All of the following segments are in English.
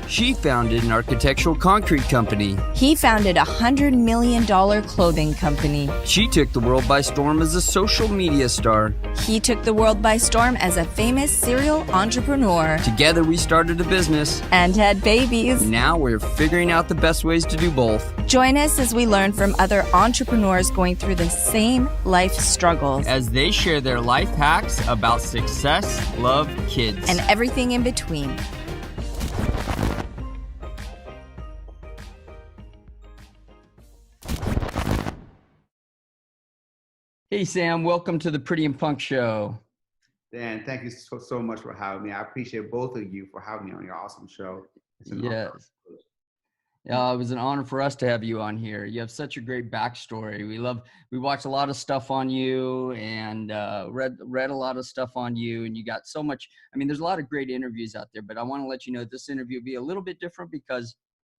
She founded an architectural concrete company. He founded a $100 million clothing company. She took the world by storm as a social media star. He took the world by storm as a famous serial entrepreneur. Together we started a business. And had babies. Now we're figuring out the best ways to do both. Join us as we learn from other entrepreneurs going through the same life struggles. As they share their life hacks about success, love, kids, and everything in between. Hey, Sam, welcome to the Pretty and Punk Show. Dan, thank you so much for having me. I appreciate both of you for having me on your awesome show. Yes. Yeah, it was an honor for us to have you on here. You have such a great backstory. We watched a lot of stuff on you and read a lot of stuff on you, and you got so much. I mean, there's a lot of great interviews out there, but I want to let you know this interview will be a little bit different because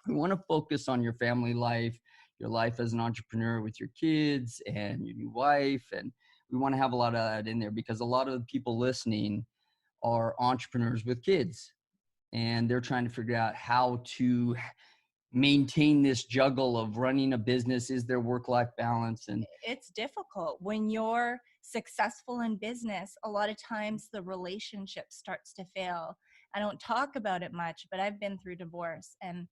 we want to focus on your family life, your life as an entrepreneur with your kids and your new wife. And we want to have a lot of that in there because a lot of the people listening are entrepreneurs with kids and they're trying to figure out how to maintain this juggle of running a business. Is there work-life balance? And it's difficult when you're successful in business. A lot of times the relationship starts to fail. I don't talk about it much, but I've been through divorce and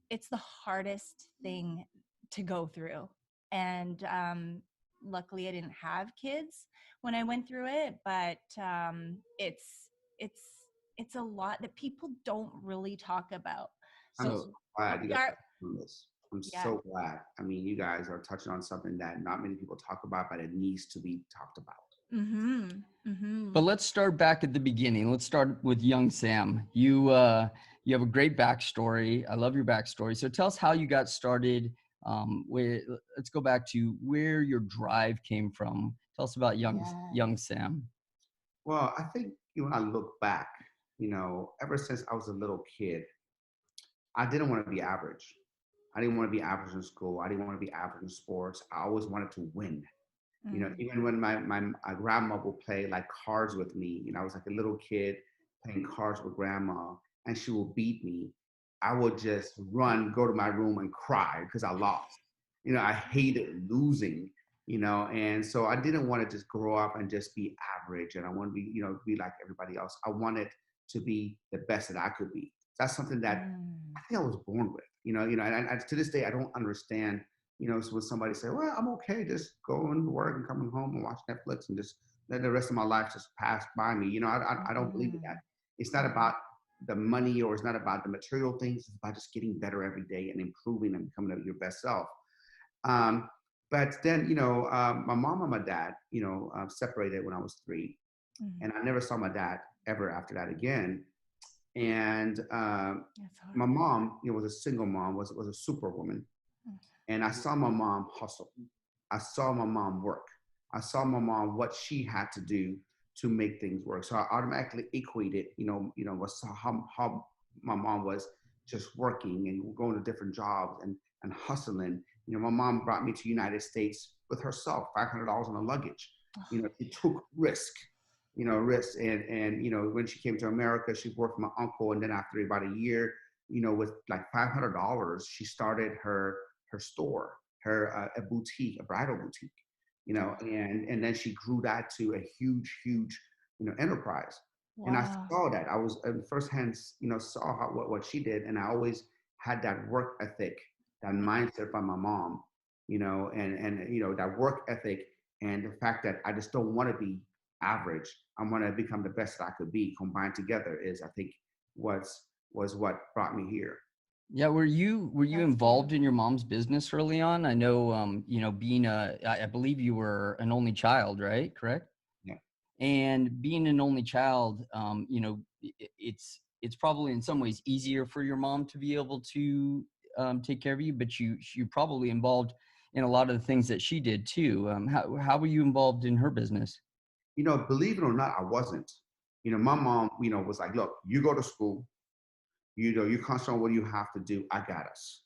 it's the hardest thing to go through. And luckily I didn't have kids when I went through it, but it's a lot that people don't really talk about. I'm so glad you guys are doing this. I'm so glad. I mean, you guys are touching on something that not many people talk about, but it needs to be talked about. Mm-hmm. Mm-hmm. But let's start back at the beginning. Let's start with young Sam. You have a great backstory. I love your backstory. So tell us how you got started. Let's go back to where your drive came from. Tell us about young Sam. Well, I think when I look back, ever since I was a little kid, I didn't want to be average. I didn't want to be average in school. I didn't want to be average in sports. I always wanted to win. Even when my grandma would play like cards with me, I was like a little kid playing cards with grandma and she would beat me. I would just run, go to my room and cry because I lost. I hated losing, and so I didn't want to just grow up and just be average. And I want to be, be like everybody else. I wanted to be the best that I could be. That's something that I think I was born with, and to this day, I don't understand, so when somebody say, well, I'm okay, just going to work and coming home and watch Netflix and just let the rest of my life just pass by me. I don't believe in that. It's not about the money or it's not about the material things. It's about just getting better every day and improving and becoming your best self. But then, my mom and my dad, separated when I was 3. Mm-hmm. And I never saw my dad ever after that again. And my mom, was a single mom, was a superwoman. And I saw my mom hustle. I saw my mom work. I saw my mom, what she had to do to make things work. So I automatically equated, how my mom was just working and going to different jobs and hustling. My mom brought me to the United States with herself, $500 on the luggage. She took risk. And when she came to America, she worked for my uncle. And then after about a year, with like $500, she started her store, a boutique, a bridal boutique, and then she grew that to a huge, enterprise. Wow. And I saw that. I was firsthand, saw what she did. And I always had that work ethic, that mindset from my mom, and that work ethic and the fact that I just don't want to be average. I want to become the best that I could be. Combined together is, I think, was what brought me here. Yeah. Were you involved in your mom's business early on? I know, I believe you were an only child, right? Correct? Yeah. And being an only child, it's probably in some ways easier for your mom to be able to take care of you, but you're probably involved in a lot of the things that she did too. How were you involved in her business? Believe it or not, I wasn't. My mom, was like, look, you go to school, you concentrate on what you have to do. I got us.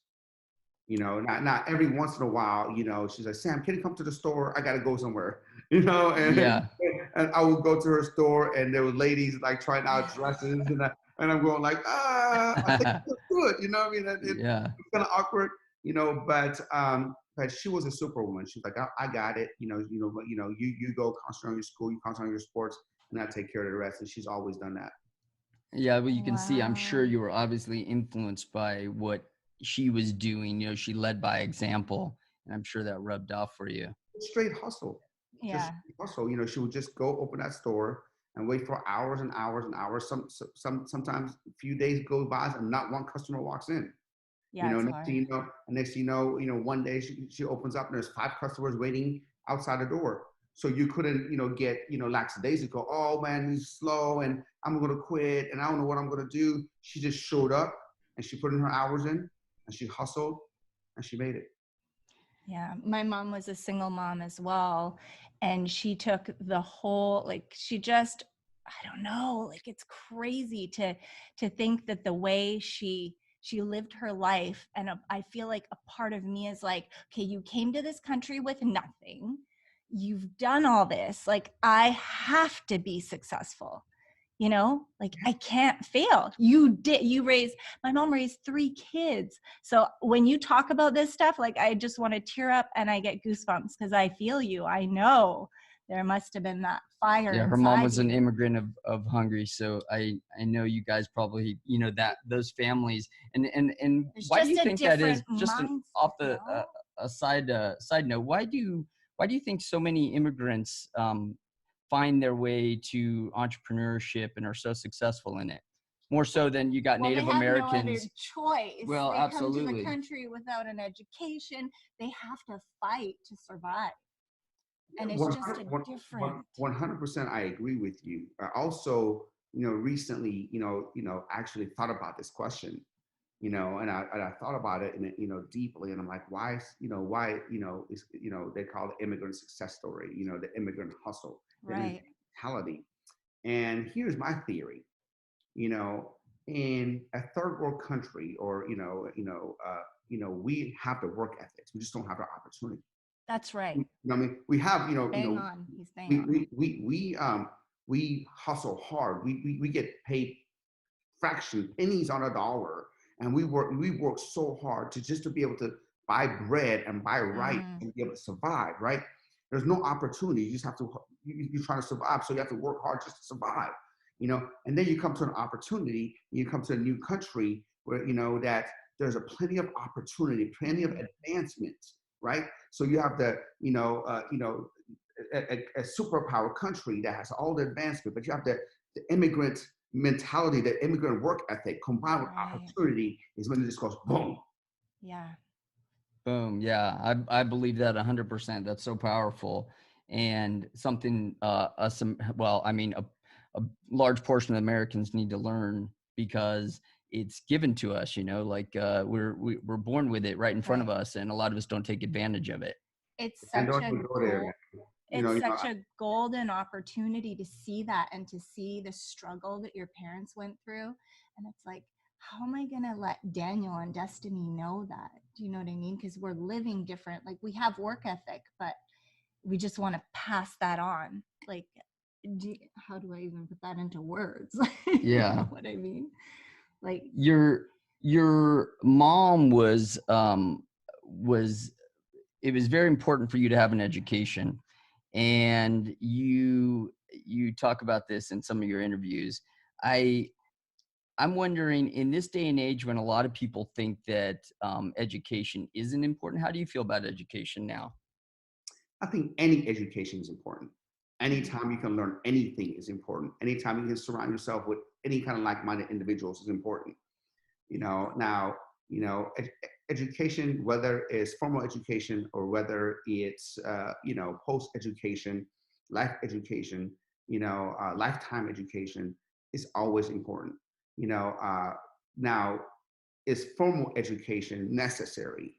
Not every once in a while, she's like, Sam, can you come to the store? I got to go somewhere, Yeah. and I would go to her store and there were ladies like trying out dresses and I'm going like, I think it looks good. You know what I mean? Yeah. It's kind of awkward, but she was a superwoman. She's like, I got it. You go concentrate on your school, you concentrate on your sports, and I take care of the rest. And she's always done that. Yeah, well, you can see, I'm sure Wow. you were obviously influenced by what she was doing. She led by example, and I'm sure that rubbed off for you. Straight hustle, just Yeah. straight hustle. She would just go open that store and wait for hours and hours and hours. Sometimes a few days go by and not one customer walks in. Yeah, it's Next thing hard. you know, and next thing one day she opens up and there's 5 customers waiting outside the door. So you couldn't, get, lackadaisical. Oh man, he's slow and I'm gonna quit and I don't know what I'm gonna do. She just showed up and she put in her hours in and she hustled and she made it. Yeah, my mom was a single mom as well, and she took the whole, like, she just, I don't know, like, it's crazy to think that the way she lived her life. And I feel like a part of me is like, okay, you came to this country with nothing, you've done all this, like, I have to be successful, like, I can't fail. My mom raised 3 kids. So when you talk about this stuff, like, I just want to tear up and I get goosebumps because I feel you. I know there must have been that fire Yeah, her mom inside was an you. immigrant of Hungary, so I know you guys probably, that those families. And There's why do just you a think that is? different Just an off mindset, the no? a side note, why do you think so many immigrants find their way to entrepreneurship and are so successful in it? More so than you got Well, they Native have no other Americans. choice. Well, They come to the absolutely. country without an education. They have to fight to survive. And it's just a 100, different. 100%, I agree with you. I also, recently, actually thought about this question, and I thought about it, and deeply, and I'm like, they call it immigrant success story, the immigrant hustle, the immigrant Right. mentality. And here's my theory, you know, in a third world country, or we have the work ethics, we just don't have the opportunity. That's right. I mean, we have, Bang on. He's bang we on. we we we um we hustle hard. We get paid pennies on a dollar, and we work so hard to be able to buy bread and buy rice Mm, and be able to survive. Right? There's no opportunity. You just have to. You're trying to survive, so you have to work hard just to survive. And then you come to an opportunity. You come to a new country where that there's a plenty of opportunity, plenty of mm, advancement. Right? So you have a superpower country that has all the advancement, but you have the immigrant mentality, the immigrant work ethic combined with right. opportunity is when it just goes boom. Yeah. Boom. Yeah, I believe that 100%. That's so powerful, and something well, I mean, a large portion of Americans need to learn because it's given to us. Like we're born with it right in front of Right. us, and a lot of us don't take advantage of it. It's And such don't a even go there, goal. man. It's such a golden opportunity to see that and to see the struggle that your parents went through. And it's like, how am I going to let Daniel and Destiny know that? Do you know what I mean? Because we're living different. Like, we have work ethic, but we just want to pass that on. Like, how do I even put that into words? You Yeah. know what I mean? Like, Your mom was it was very important for you to have an education, and you talk about this in some of your interviews. I'm wondering, in this day and age when a lot of people think that education isn't important, how do you feel about education now? I think any education is important. mm, Anytime you can learn anything is important. Anytime you can surround yourself with any kind of like-minded individuals is important. Now, education, whether it's formal education or whether it's post-education, life education, lifetime education, is always important. you know uh, Now, is formal education necessary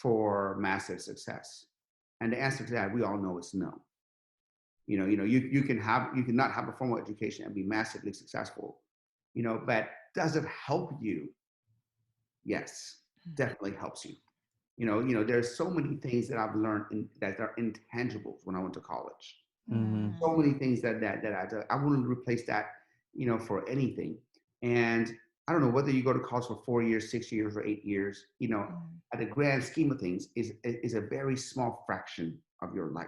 for massive success? And the answer to that, we all know, is no. You cannot have a formal education and be massively successful. But does it help you? Yes, mm. definitely helps you. There's so many things that I've learned that are intangibles when I went to college. Mm-hmm. So many things that I wouldn't replace that, for anything. And I don't know whether you go to college for 4 years, 6 years, or 8 years. Mm. At the grand scheme of things, is a very small fraction of your life.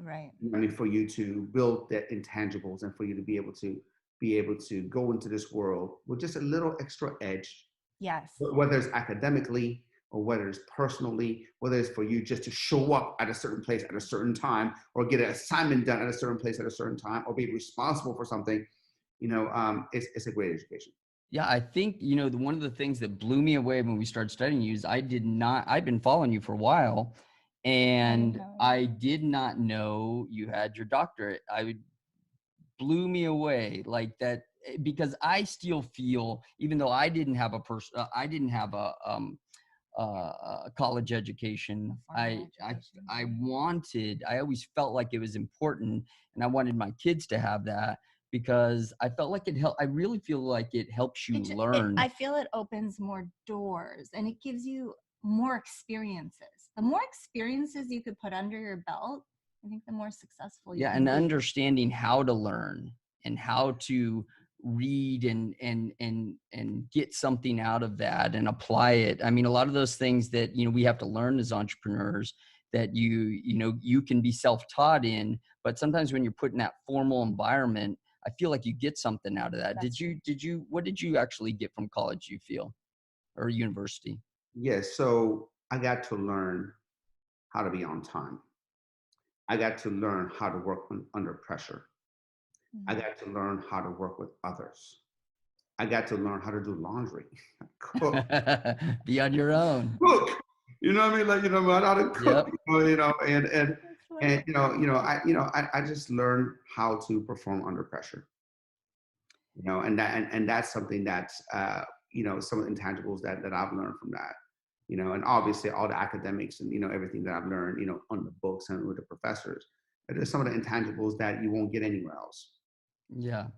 Right. I mean, for you to build that intangibles and for you to be able to go into this world with just a little extra edge, Yes. whether it's academically or whether it's personally, whether it's for you just to show up at a certain place at a certain time, or get an assignment done at a certain place at a certain time, or be responsible for something, it's a great education. Yeah, I think, one of the things that blew me away when we started studying you is I've been following you for a while, I didn't and know. I did not know you had your doctorate. Blew me away like that, because I still feel, even though I didn't have a college education. Formal education. I always felt like it was important, and I wanted my kids to have that because I felt like it helped. I really feel like it helps you learn. I feel it opens more doors and it gives you more experiences. The more experiences you could put under your belt, I think the more successful you Yeah, can and be. understanding how to learn and how to read and get something out of that and apply it. I mean, a lot of those things that we have to learn as entrepreneurs, that you can be self-taught in, but sometimes when you're put in that formal environment, I feel like you get something out of that. What did you actually get from college, you feel, or university? Yes, so I got to learn how to be on time. I got to learn how to work under pressure. I got to learn how to work with others. I got to learn how to do laundry, cook, Be on your own. cook. You know what I mean? Like, learn how to cook. Yep. And I just learned how to perform under pressure. And that's something that's some of the intangibles that I've learned from that. And obviously all the academics and everything that I've learned on the books and with the professors. There's some of the intangibles that you won't get anywhere else. Yeah.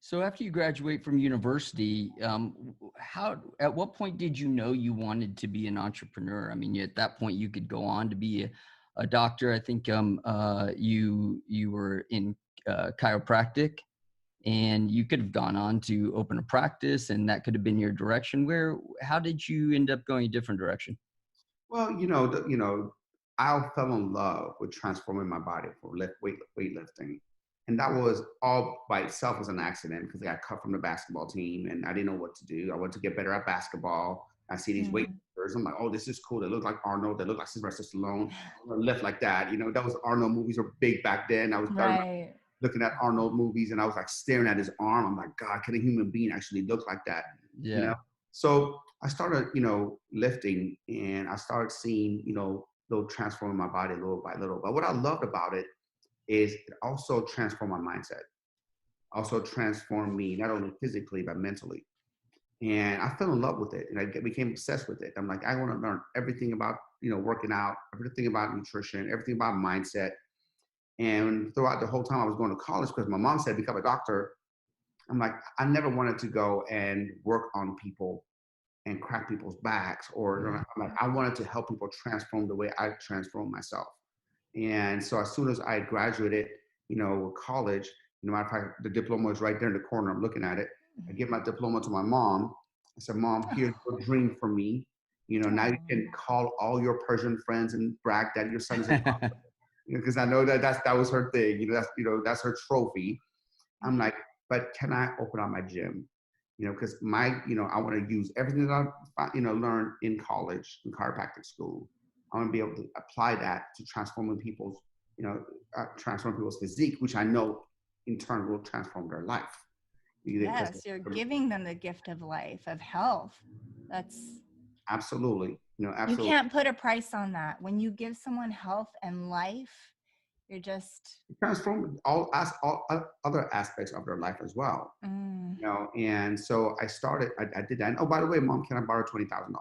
So after you graduate from university, at what point did you know you wanted to be an entrepreneur? I mean, at that point you could go on to be a doctor. I think you were in chiropractic, and you could have gone on to open a practice, and that could have been your direction. How did you end up going a different direction? Well, I fell in love with transforming my body for weightlifting. And that was all by itself as an accident because I got cut from the basketball team and I didn't know what to do. I wanted to get better at basketball. I see these weightlifters. I'm like, oh, this is cool. They look like Arnold. They look like Sylvester Stallone. I want to lift like that. That was Arnold movies were big back then. I was Right. looking at Arnold movies and I was like staring at his arm. I'm like, God, can a human being actually look like that? Yeah. So I started, lifting and I started seeing, they'll transform my body little by little. But what I loved about it is it also transformed my mindset, also transformed me, not only physically, but mentally. And I fell in love with it and I became obsessed with it. I'm like, I want to learn everything about, working out, everything about nutrition, everything about mindset. And throughout the whole time I was going to college, because my mom said, become a doctor. I'm like, I never wanted to go and work on people and crack people's backs, or I'm like, I wanted to help people transform the way I transform myself. And so as soon as I graduated, college, matter of fact, the diploma is right there in the corner. I'm looking at it. I give my diploma to my mom. I said, Mom, here's your dream for me. Now you can call all your Persian friends and brag that your son is a doctor. Because I know that was her thing. That's her trophy. I'm like, but can I open up my gym? Because I want to use everything that I, learned in college, in chiropractic school. I want to be able to apply that to transform people's physique, which I know in turn will transform their life. Yes, you're giving them the gift of life, of health. That's absolutely, absolutely. You can't put a price on that. When you give someone health and life, you're just transform all other aspects of their life as well. And so I started. I did that. And, oh, by the way, Mom, can I borrow $20,000?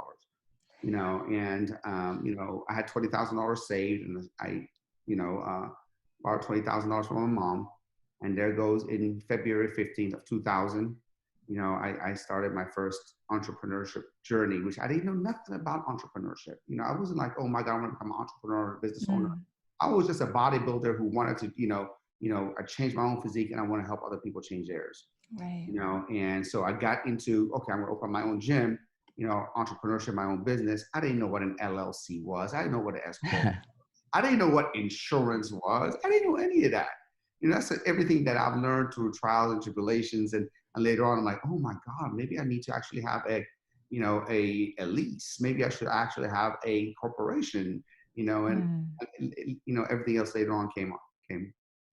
And I had $20,000 saved, and I borrowed $20,000 from my mom. And there goes in February 15th of 2000. I started my first entrepreneurship journey, which I didn't know nothing about entrepreneurship. I wasn't like, oh my God, I want to become an entrepreneur, business owner. Mm, I was just a bodybuilder who wanted to, I changed my own physique and I want to help other people change theirs. right. And so I got into, okay, I'm going to open my own gym, entrepreneurship, my own business. I didn't know what an LLC was. I didn't know what an S corp. I didn't know what insurance was. I didn't know any of that. That's everything that I've learned through trials and tribulations. And later on, I'm like, oh my God, maybe I need to actually have a lease. Maybe I should actually have a corporation, Mm. everything else later on came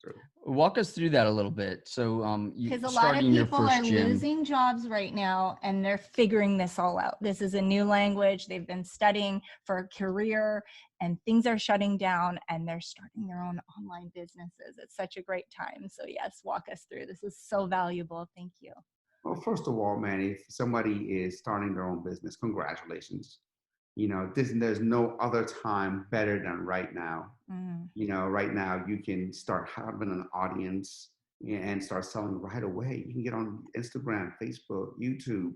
through. Walk us through that a little bit. So, you Because a lot of starting your people first are gym. losing jobs right now and they're figuring this all out. This is a new language. They've been studying for a career and things are shutting down and they're starting their own online businesses. It's such a great time. So yes, walk us through. This is so valuable. Thank you. Well, first of all, man, if somebody is starting their own business, congratulations. There's no other time better than right now. Mm, Right now you can start having an audience and start selling right away. You can get on Instagram, Facebook, YouTube,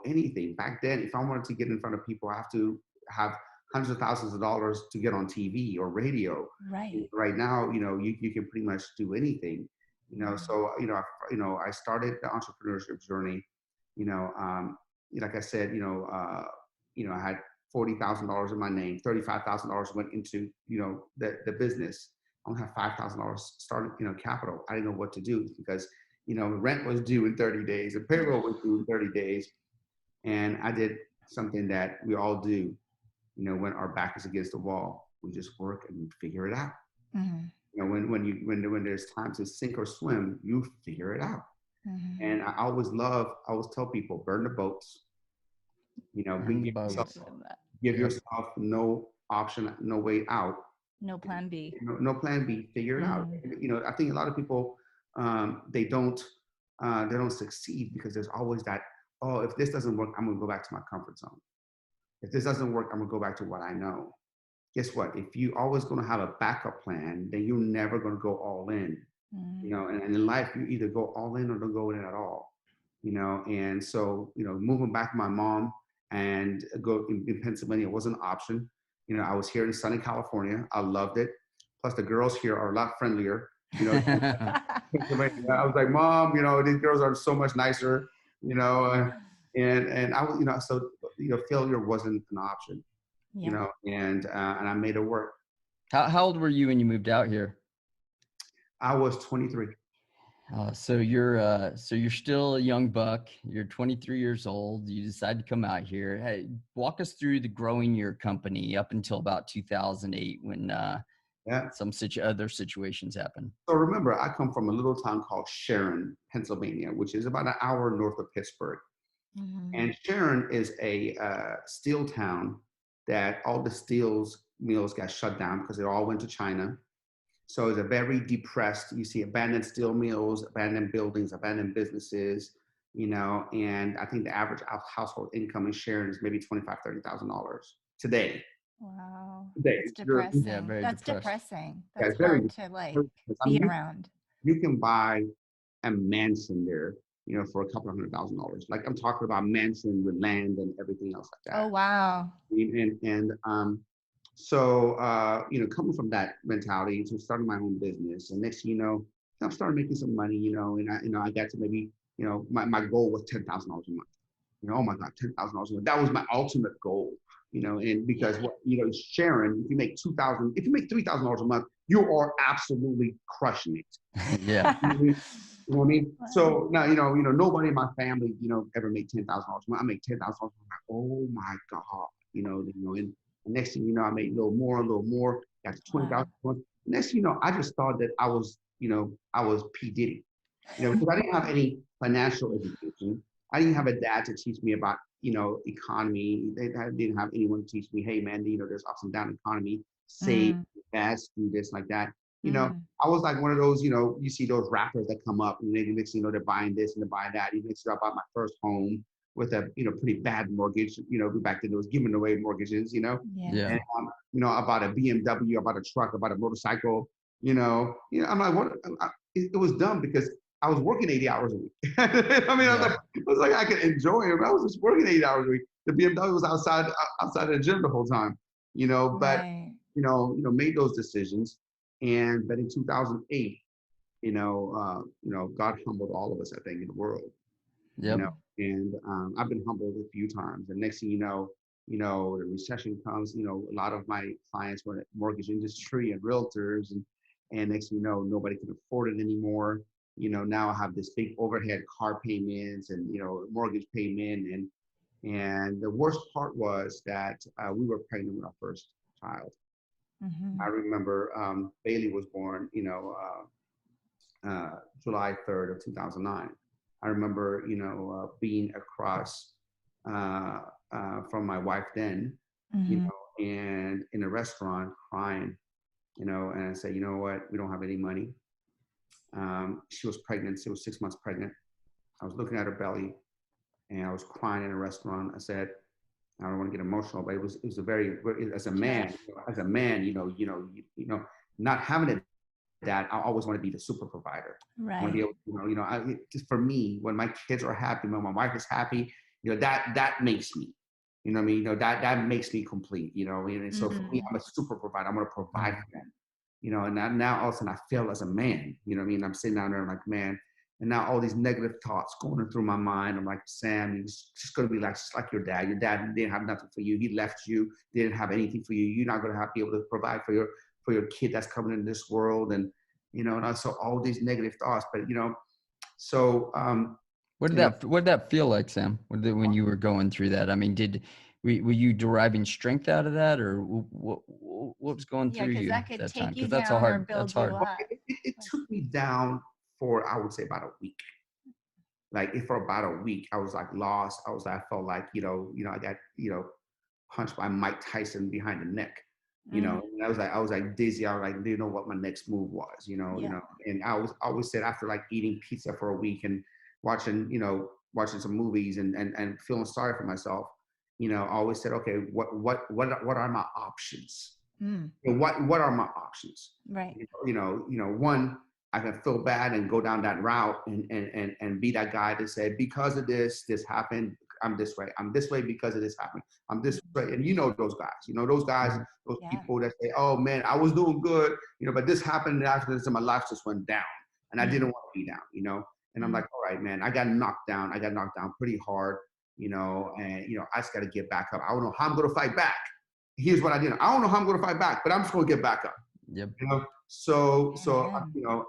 anything. Back then, if I wanted to get in front of people, I have to have hundreds of thousands of dollars to get on TV or radio. right. Right now, you can pretty much do anything. So I started the entrepreneurship journey. You know, um, like I said, I had $40,000 in my name. $35,000 went into the business. I only have $5,000 started capital. I didn't know what to do because rent was due in 30 days, and payroll was due in 30 days, and I did something that we all do. When our back is against the wall, we just work and figure it out. Mm, When there's time to sink or swim, you figure it out. mm. And I always tell people, burn the boats. Burn the Give yourself boats. Beautiful. give Yep. yourself no option, no way out. No plan B. No plan B. Figure it out. Mm, I think a lot of people they don't succeed because there's always that. Oh, if this doesn't work, I'm gonna go back to my comfort zone. If this doesn't work, I'm gonna go back to what I know. Guess what? If you always gonna have a backup plan, then you're never gonna go all in. mm, And in life, you either go all in or don't go in at all. And so moving back to my mom and go in Pennsylvania wasn't an option. I was here in sunny California. I loved it. Plus, the girls here are a lot friendlier. Pennsylvania. I was like, Mom, these girls are so much nicer. And I was, so failure wasn't an option. yeah. And I made it work. How old were you when you moved out here? I was 23. So you're still a young buck. You're 23 years old. You decide to come out here. Hey, walk us through the growing your company up until about 2008 when Yeah. some other situations happen. So remember, I come from a little town called Sharon, Pennsylvania, which is about an hour north of Pittsburgh. Mm-hmm. And Sharon is a steel town that all the steel mills got shut down because they all went to China. So it's a very depressed, you see abandoned steel mills, abandoned buildings, abandoned businesses, and I think the average household income in Sharon is maybe $25,000, $30,000 today. Wow. Today. That's depressing. Yeah, very That's depressed. depressing. Yeah, That's very hard to like I be mean, around. you can buy a mansion there, for a couple of $100,000. Like I'm talking about mansion with land and everything else like that. Oh wow. So coming from that mentality to starting my own business, and next thing you know, I'm starting making some money, and I got to maybe, my goal was $10,000 a month. Oh my God, $10,000 a month. That was my ultimate goal, and because Sharon, if you make $3,000 a month, you are absolutely crushing it. Yeah. You know what I mean? So now, nobody in my family, ever made $10,000 a month. I make $10,000. I'm like, oh my God, and the next thing you know, I made a little more, got to 20,000 a month. Next thing you know, I just thought that I was P. Diddy, because I didn't have any financial education. I didn't have a dad to teach me about, economy. They didn't have anyone to teach me, hey man, there's ups and downs in economy, save, invest, do this, like that. I was like one of those, you see those rappers that come up and they next thing you know, they're buying this and they're buying that. Even next I bought my first home with a, pretty bad mortgage, back then it was giving away mortgages, Yeah. Yeah. And, I bought a BMW, I bought a truck, I bought a motorcycle, I'm like, what? It was dumb because I was working 80 hours a week. I mean, Yeah. I was like, I could enjoy it, but I was just working 80 hours a week. The BMW was outside of the gym the whole time, but Right. made those decisions. And but in 2008, God humbled all of us, I think, in the world, you Yep. know, and I've been humbled a few times. And next thing the recession comes, a lot of my clients were in the mortgage industry and realtors, and next thing you know, nobody can afford it anymore. Now I have this big overhead car payments and, mortgage payment. And the worst part was that we were pregnant with our first child. I Hmm. remember Bailey was born, July 3rd of 2009. I remember, being across from my wife then, Hmm. and in a restaurant crying, and I said, you know what, we don't have any money. She was pregnant. She was 6 months pregnant. I was looking at her belly and I was crying in a restaurant. I said, I don't want to get emotional, but it was a very, as a man, Tough. not having a dad, I always want to be the super provider. I want to be Right. able, just for me, when my kids are happy, when my wife is happy, that makes me, what I mean, that makes me complete, and so for me, Mm. I'm a super provider. I'm going to provide for them, and now all of a sudden I feel as a man, what I mean? I'm sitting down there like, man, and now all these negative thoughts going through my mind. I'm like, Sam, you're just going to be like, just like your dad. Your dad didn't have nothing for you. He left you, didn't have anything for you. You're not going to be able to provide for your kid that's coming into this world. And, and so all these negative thoughts, but, so, you know, What did that feel like, Sam? When you were going through that? I mean, were you deriving strength out of that, or what was going Yeah, through because you that at could that time? take you Because that's a down or hard. That's build you hard. up. it Like, took me down for, I would say, about a week. Like if for about a week, I was like lost. I felt like, I got, punched by Mike Tyson behind the neck. mm, And I was like dizzy. I was like, didn't know what my next move was, yeah. and I always said after like eating pizza for a week and watching some movies and feeling sorry for myself, I always said, okay, what are my options? Mm, What are my options? right. One, I can feel bad and go down that route and be that guy to say, because of this happened, I'm this way. I'm this way because of this happened. I'm this way. And those guys, those Yeah. people that say, oh man, I was doing good, but this happened and after this, and my life just went down. And I Mm, didn't want to be down. And I'm mm, like, all right, man, I got knocked down. I got knocked down pretty hard, and I just got to get back up. I don't know how I'm going to fight back. Here's what I did. I don't know how I'm going to fight back, but I'm just going to get back up. Yep. amen.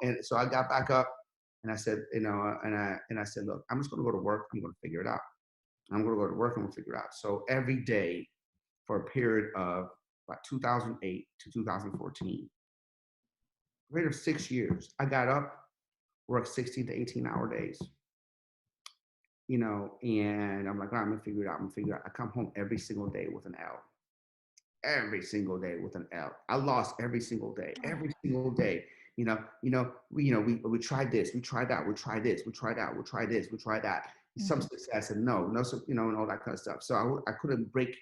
And so I got back up and I said, and I said, look, I'm just going to go to work. I'm going to figure it out. I'm going to go to work and we'll figure it out. So every day for a period of about 2008 to 2014, rate of 6 years, I got up, worked 16 to 18-hour days, and I'm like, all right, I'm going to figure it out. I'm going to figure it out. I come home every single day with an L. Every single day with an L. I lost every single day, every single day. We tried this, we tried that, we tried this, we tried that, we tried this, we tried that. Some Mhm. success and no, and all that kind of stuff. So I couldn't break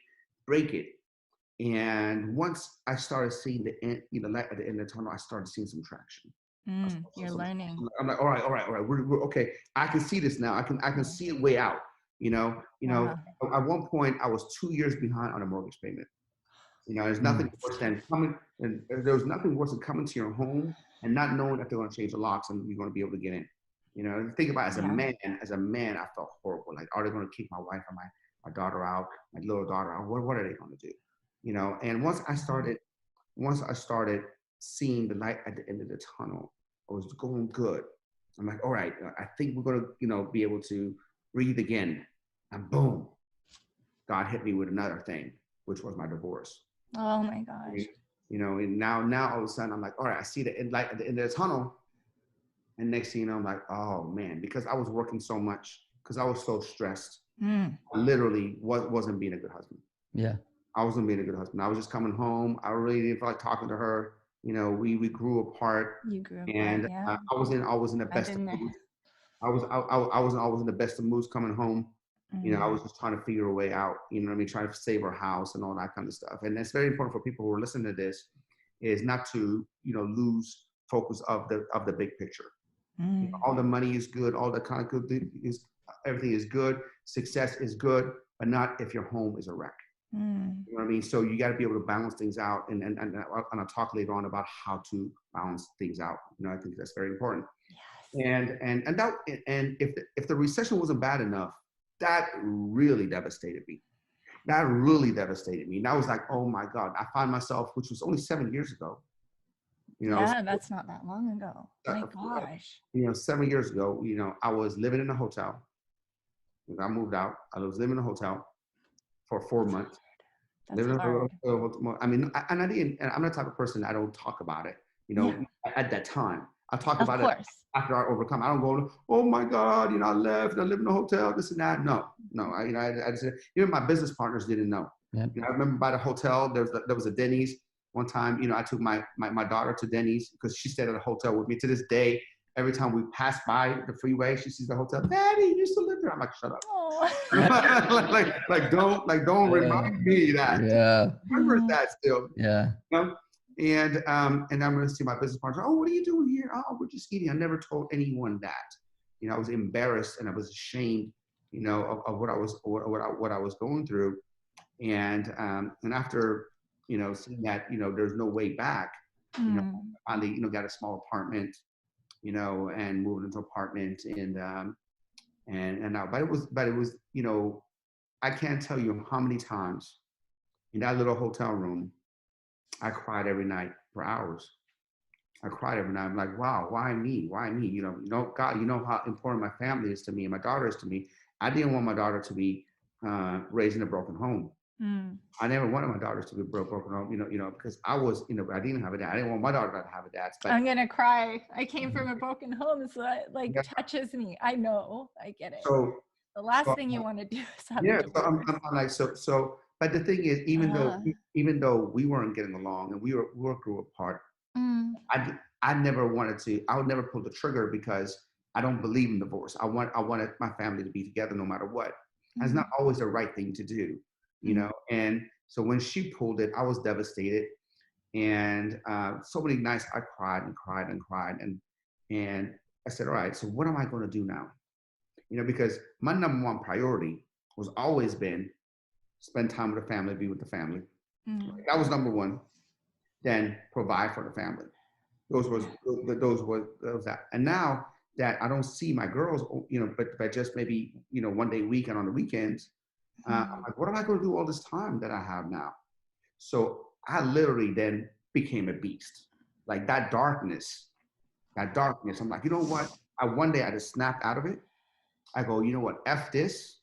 it. And once I started seeing the end, light at the end of the tunnel, I started seeing some traction. You're learning. I'm like, all right, we're okay. I can see this now. I can see a way out. Wow. At one point, I was 2 years behind on a mortgage payment. There's Mm. nothing worse than coming, and there was nothing worse than coming to your home and not knowing if they're going to change the locks and you're going to be able to get in. Think about it, Yeah. as a man, I felt horrible. Like, are they going to kick my wife and my daughter out, my little daughter out? What are they going to do? And once I started seeing the light at the end of the tunnel, I was going good. I'm like, all right, I think we're going to, be able to breathe again. And boom, God hit me with another thing, which was my divorce. Oh my gosh. And now all of a sudden I'm like, all right, I see the light at the end of the tunnel. And next thing you know, I'm like, oh man, because I was working so much, because I was so stressed, Mm, I literally wasn't being a good husband. Yeah. I wasn't being a good husband. I was just coming home. I really didn't feel like talking to her. We grew apart, you grew apart. and Yeah. I was in the I've best of been there. moods. I wasn't always in the best of moods coming home. I Mm, was just trying to figure a way out, what I mean, trying to save our house and all that kind of stuff. And it's very important for people who are listening to this is not to, lose focus of the big picture. All the money is good, all the kind of good is, everything is good, success is good, but not if your home is a wreck. Mm. You know what I mean? So you got to be able to balance things out, and I'll talk later on about how to balance things out. You know, I think that's very important. Yes. And if the recession wasn't bad enough, that really devastated me. That really devastated me. And I was like, oh my God, I find myself, which was only 7 years ago. You know, Yeah, that's not that long ago. My gosh. 7 years ago, I was living in a hotel. I moved out. I was living in a hotel for 4 months. That's Living in hard. a hotel. I mean, and I didn't. And I'm the type of person I don't talk about it. Yeah. At that time, I talk Of about it course. after I overcome. I don't go, oh my God, I left. I live in a hotel. This and that. No, no. I just, even my business partners didn't know. Yep. I remember by the hotel, there was a Denny's one time. I took my daughter to Denny's because she stayed at a hotel with me. To this day, every time we pass by the freeway, she sees the hotel. Daddy, you used to live there. I'm like, shut up. Oh. don't remind me that. Yeah. Remember that still. Yeah. And I'm going to see my business partner. Oh, what are you doing here? Oh, we're just eating. I never told anyone that. I was embarrassed and I was ashamed, of what I was going through. And after, seeing that, there's no way back, I finally, got a small apartment, and moved into an apartment and now, but it was, I can't tell you how many times in that little hotel room, I cried every night for hours. I cried every night. I'm like, wow, why me? Why me? God, how important my family is to me and my daughter is to me. I didn't want my daughter to be raised in a broken home. I never wanted my daughters to be broken home, because I was, I didn't have a dad. I didn't want my daughter to have a dad. But I'm gonna cry. I came from a broken home, so that touches me. I know, I get it. So the last thing you want to do is have yeah. a divorce. So I'm like, so. But the thing is, even though we weren't getting along and we grew apart, I never wanted to. I would never pull the trigger because I don't believe in divorce. I wanted my family to be together no matter what. That's not always the right thing to do, And so when she pulled it, I was devastated, and so many nights I cried and cried and cried, and I said, all right, so what am I going to do now? Because my number one priority was always been spend time with the family, be with the family. That was number one. Then provide for the family. Those was that. And now that I don't see my girls, but just maybe one day a week and on the weekends, I'm like, what am I going to do all this time that I have now? So I literally then became a beast. Like that darkness. I'm like, you know what? One day I just snapped out of it. I go, you know what? F this.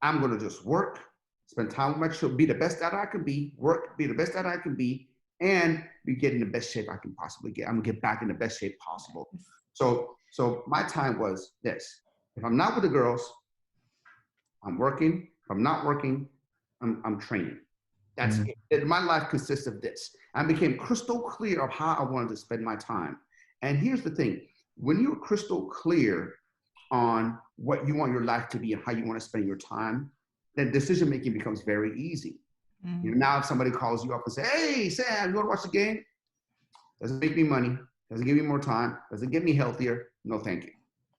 I'm going to just work, spend time with my children, be the best that I can be, work, be the best that I can be, and be getting the best shape I can possibly get. I'm going to get back in the best shape possible. So my time was this. If I'm not with the girls, I'm working. If I'm not working, I'm training. That's it. My life consists of this. I became crystal clear of how I wanted to spend my time. And here's the thing. When you're crystal clear on what you want your life to be and how you want to spend your time, then decision making becomes very easy. Now if somebody calls you up and say, hey, Sam, you want to watch the game? Doesn't make me money, doesn't give me more time, doesn't get me healthier. No, thank you.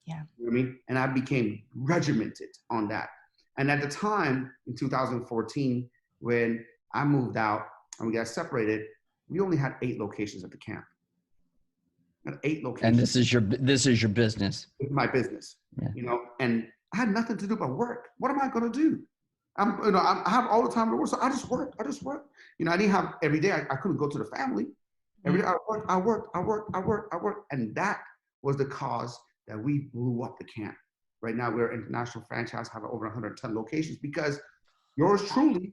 Yeah. You know what I mean? And I became regimented on that. And at the time in 2014, when I moved out and we got separated, we only had 8 locations at the camp. 8 locations. And this is your business. It's my business, and I had nothing to do but work. What am I going to do? I have all the time to work, so I just work. I didn't have every day. I couldn't go to the family. Every day I worked, and that was the cause that we blew up the camp. Right now, we're an international franchise, have over 110 locations because yours truly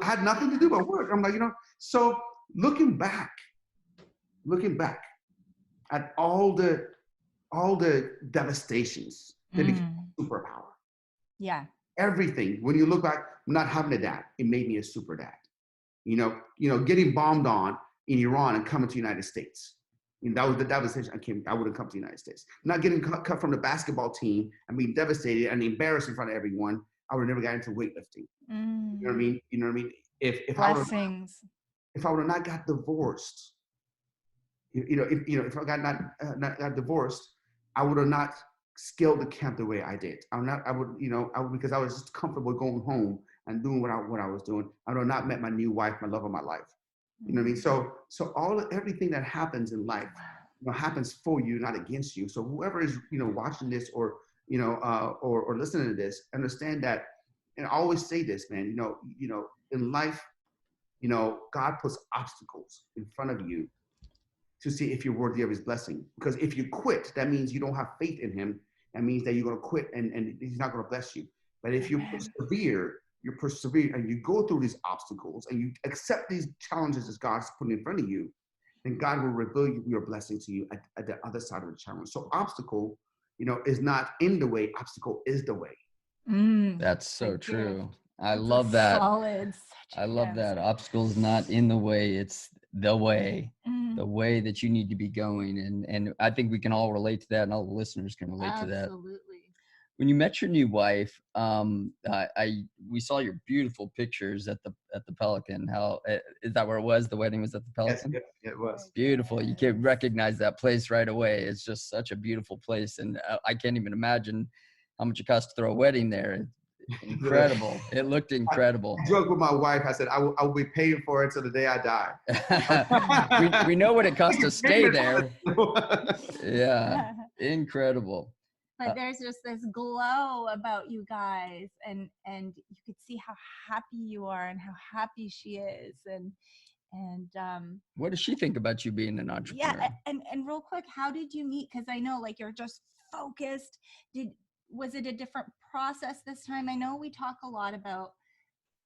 had nothing to do but work. I'm like, so looking back at all the devastations, they became a superpower. Yeah. Everything. When you look back, not having a dad, it made me a super dad. Getting bombed on in Iran and coming to the United States. That was the devastation. I wouldn't come to the United States. Not getting cut from the basketball team and being devastated and embarrassed in front of everyone. I would have never got into weightlifting. You know what I mean? You know what I mean? If I would have not got divorced, if I got not divorced, I would have not scaled the camp the way I did. I would, because I was just comfortable going home and doing what I was doing. I would have not met my new wife, my love of my life. You know what I mean? So everything that happens in life, happens for you, not against you. So whoever is, watching this or, or listening to this, understand that, and I always say this, man, in life, God puts obstacles in front of you to see if you're worthy of his blessing. Because if you quit, that means you don't have faith in him. That means that you're going to quit and he's not going to bless you. But if you persevere and you go through these obstacles and you accept these challenges that God's putting in front of you, then God will reveal your blessing to you at the other side of the challenge. So obstacle, is not in the way. Obstacle is the way. That's so true. I That's love that. Solid. I love that. Obstacles not in the way, it's the way. Mm. The way that you need to be going. And I think we can all relate to that, and all the listeners can relate to that. Absolutely. When you met your new wife, we saw your beautiful pictures at the Pelican. How is that where it was? The wedding was at the Pelican? Yes, it was. Beautiful. You can recognize that place right away. It's just such a beautiful place. And I can't even imagine how much it costs to throw a wedding there. Incredible. It looked incredible. I joked with my wife. I said, I will be paying for it till the day I die. we know what it costs to stay there. Yeah. Incredible. But there's just this glow about you guys, and you could see how happy you are and how happy she is, and what does she think about you being an entrepreneur? Yeah, and real quick, how did you meet? Because I know, like, you're just focused. Was it a different process this time? I know we talk a lot about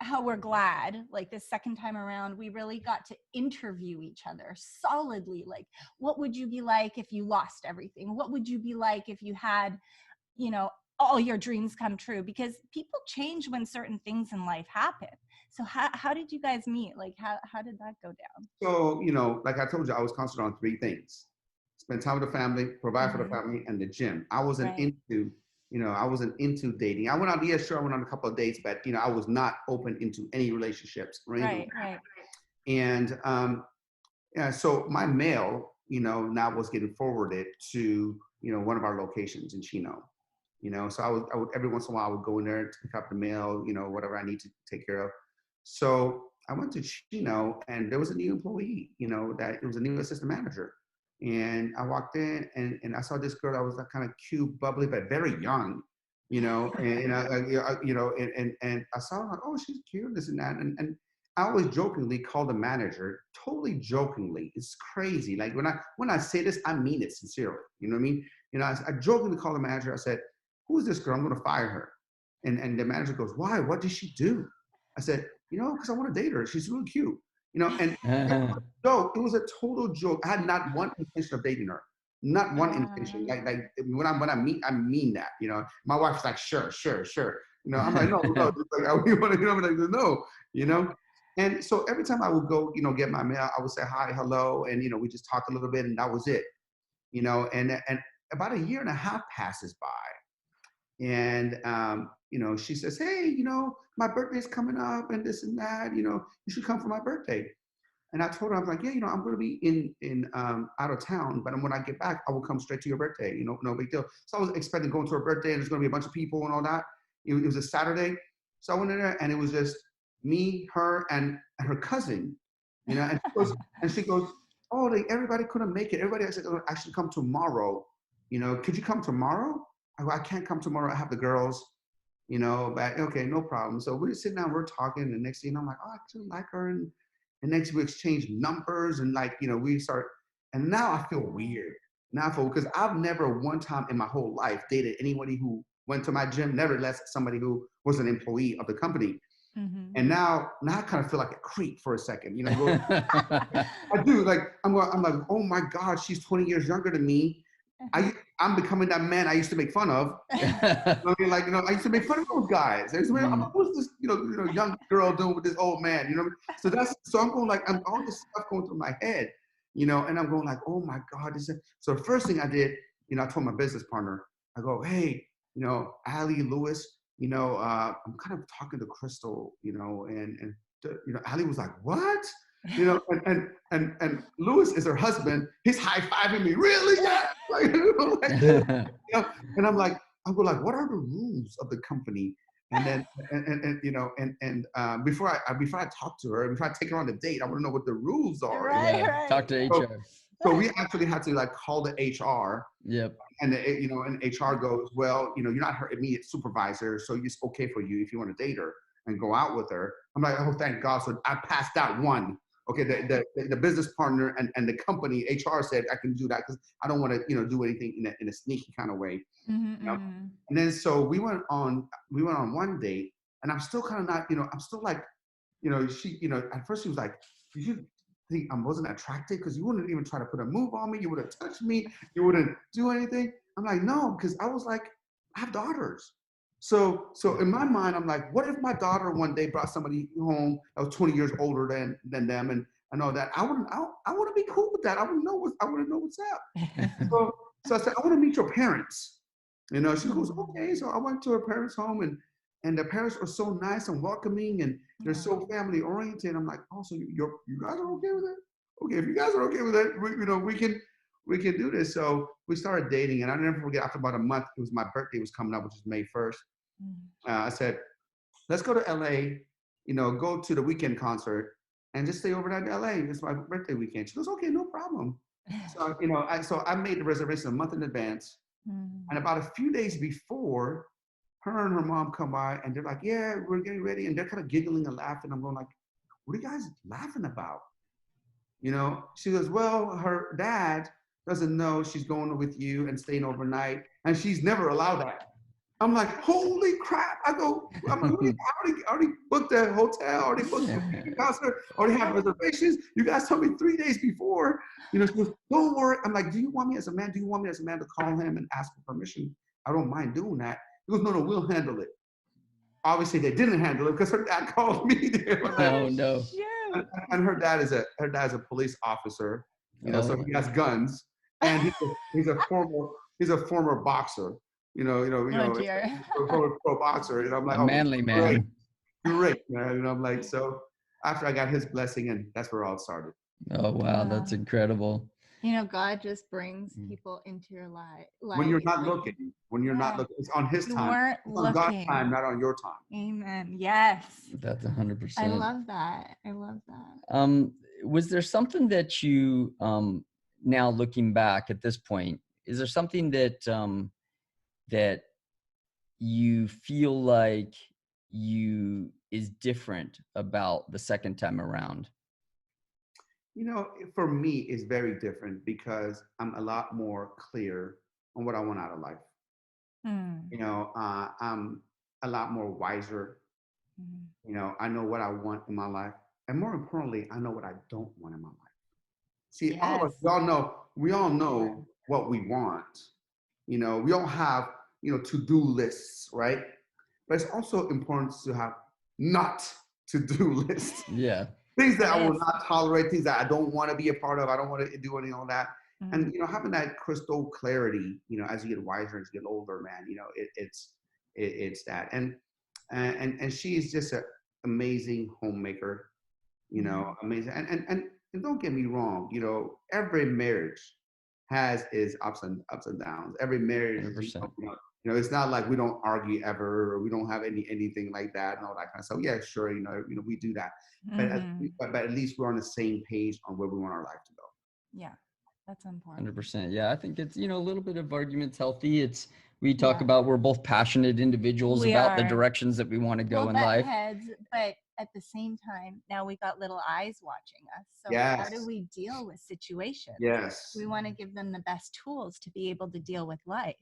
how we're glad, like, this second time around, we really got to interview each other solidly. Like, what would you be like if you lost everything? What would you be like if you had, all your dreams come true? Because people change when certain things in life happen. So how did you guys meet? Like, how did that go down? So, like I told you, I was concentrated on three things: spend time with the family, provide for the family, and the gym. I wasn't into dating. I went out, sure, I went on a couple of dates, but I was not open into any relationships. Right. And so my mail, now was getting forwarded to one of our locations in Chino. So I would every once in a while I would go in there to pick up the mail, whatever I need to take care of. So I went to Chino, and there was a new employee, that it was a new assistant manager. And I walked in, and I saw this girl that was like kind of cute, bubbly, but very young, and I saw her like, oh, she's cute, this and that. And I always jokingly call the manager, totally jokingly. It's crazy. Like when I say this, I mean it sincerely. You know what I mean? I jokingly called the manager. I said, who is this girl? I'm going to fire her. And the manager goes, why? What did she do? I said, because I want to date her. She's really cute. And it was a total joke. I had not one intention of dating her. Not one intention. Like when I mean that. My wife's like, sure. I'm like, no. No. And so every time I would go, get my mail, I would say hi, hello, and we just talk a little bit, and that was it. And about a year and a half passes by, and she says, hey, my birthday's coming up, and this and that. You should come for my birthday. And I told her, I'm like, yeah, I'm going to be in out of town, but when I get back, I will come straight to your birthday. No big deal. So I was expecting going to her birthday, and there's going to be a bunch of people and all that. It was a Saturday, so I went in there, and it was just me, her, and her cousin. And she goes, oh, everybody couldn't make it. Everybody, I said, oh, I should come tomorrow. Could you come tomorrow? I go, I can't come tomorrow. I have the girls. But okay, no problem. So we're sitting down, we're talking, and the next thing I'm like, oh, I actually like her, and next we exchange numbers, and we start, and now I feel weird. Because I've never one time in my whole life dated anybody who went to my gym, never less somebody who was an employee of the company. Mm-hmm. And now I kind of feel like a creep for a second, I do, I'm like, oh my God, she's 20 years younger than me. I'm becoming that man I used to make fun of. I used to make fun of those guys. I used to say, what's this, young girl doing with this old man? So I'm going I'm all this stuff going through my head, and I'm going like, oh my God. So the first thing I did, I told my business partner, I go, hey, Allie, Lewis, I'm kind of talking to Crystal, and Allie was like, what? You know, and Lewis is her husband. He's high-fiving me. Really, Dad? Like, like this. You know? And I go like, what are the rules of the company? And then, you know, before I talk to her, before I take her on a date, I want to know what the rules are. Right, Yeah, right. talk to HR. So we actually had to like call the HR, Yep. and you know, and HR goes, well, you know, you're not her immediate supervisor, so it's okay for you if you want to date her and go out with her. I'm like, oh, thank God. So I passed that one. Okay, the business partner and the company HR said I can do that because I don't want to, you know, do anything in a sneaky kind of way. Mhm, You know? mhm. And then so we went on one date, and I'm still kind of not, you know, I'm still like, you know, she, you know, at first she was like, did you think I wasn't attractive? Because you wouldn't even try to put a move on me. You wouldn't touch me. You wouldn't do anything. I'm like, no, because I was like, I have daughters. So in my mind, I'm like, what if my daughter one day brought somebody home that was 20 years older than them, and I know that I wouldn't be cool with that. I wouldn't know what's up. So I said, I want to meet your parents. You know, she goes, okay. So I went to her parents' home, and the parents are so nice and welcoming, and they're so family oriented. I'm like, oh, so you guys are okay with it? Okay, if you guys are okay with it, you know, we can do this. So we started dating, and I never forget. After about a month, it was my birthday was coming up, which is May 1st. I said, let's go to LA. You know, go to the weekend concert and just stay overnight in LA. It's my birthday weekend. She goes, okay, no problem. So you know, I made the reservation a month in advance, and about a few days before, her and her mom come by, and they're like, yeah, we're getting ready, and they're kind of giggling and laughing. I'm going like, what are you guys laughing about? You know, she goes, well, her dad doesn't know she's going with you and staying overnight, and she's never allowed that. I'm like, holy crap. I'm like, I already booked the hotel, already booked the concert, already have reservations. You guys told me 3 days before. You know, she goes, don't worry. I'm like, do you want me as a man to call him and ask for permission? I don't mind doing that. He goes, no, we'll handle it. Obviously, they didn't handle it because her dad called me. Oh no. And her dad's a police officer, you know, so Oh, he has guns, and he's a former boxer, Oh dear. a former pro boxer, and I'm like, a oh, manly great, man. great, man, and I'm like, so after I got his blessing, and that's where it all started. Oh wow, that's incredible. You know, God just brings people into your life. When you're not Like, looking, it's on His you time, weren't it's on God's looking. time, not on your time. Amen. Yes. That's I 100%. love that. I love that. Was there something that you now looking back at this point, is there something that that you feel like you is different about the second time around? You know, for me, it's very different because I'm a lot more clear on what I want out of life. You know, I'm a lot more wiser. You know, I know what I want in my life, and more importantly, I know what I don't want in my life. See, all of us, we all know what we want. You know, we all have, you know, to-do lists, right? But it's also important to have not to-do lists. Yeah. Things that I will not tolerate, things that I don't want to be a part of. I don't want to do any of that. And you know, having that crystal clarity, you know, as you get wiser, as you get older, man, you know, it's that. And she's just an amazing homemaker, you know, amazing. And don't get me wrong, you know, every marriage has its ups and downs. Every marriage, 100%. you know, it's not like we don't argue ever, or we don't have anything like that and all that kind of stuff. Yeah, sure, you know, we do that, but at least we're on the same page on where we want our life to go. Yeah, that's important. 100%. Yeah, I think it's, you know, a little bit of argument's healthy. It's, we talk about, we're both passionate individuals about the directions that we want to go in life. Heads, but at the same time, now we got little eyes watching us. So how do we deal with situations? Yes. We want to give them the best tools to be able to deal with life.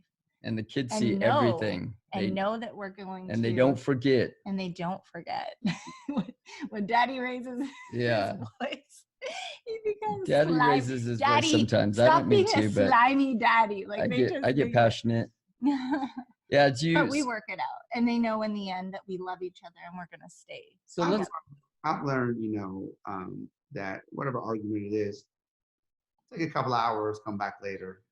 And the kids see everything. They know that we're going to. And they don't forget. And they don't forget. When daddy raises his voice, he becomes Daddy slimy. raises his voice sometimes. I don't mean to, but slimy daddy. Like I get passionate. Yeah, it's you. But we work it out, and they know in the end that we love each other and we're gonna stay. So I've learned, you know, that whatever argument it is, take a couple of hours, come back later,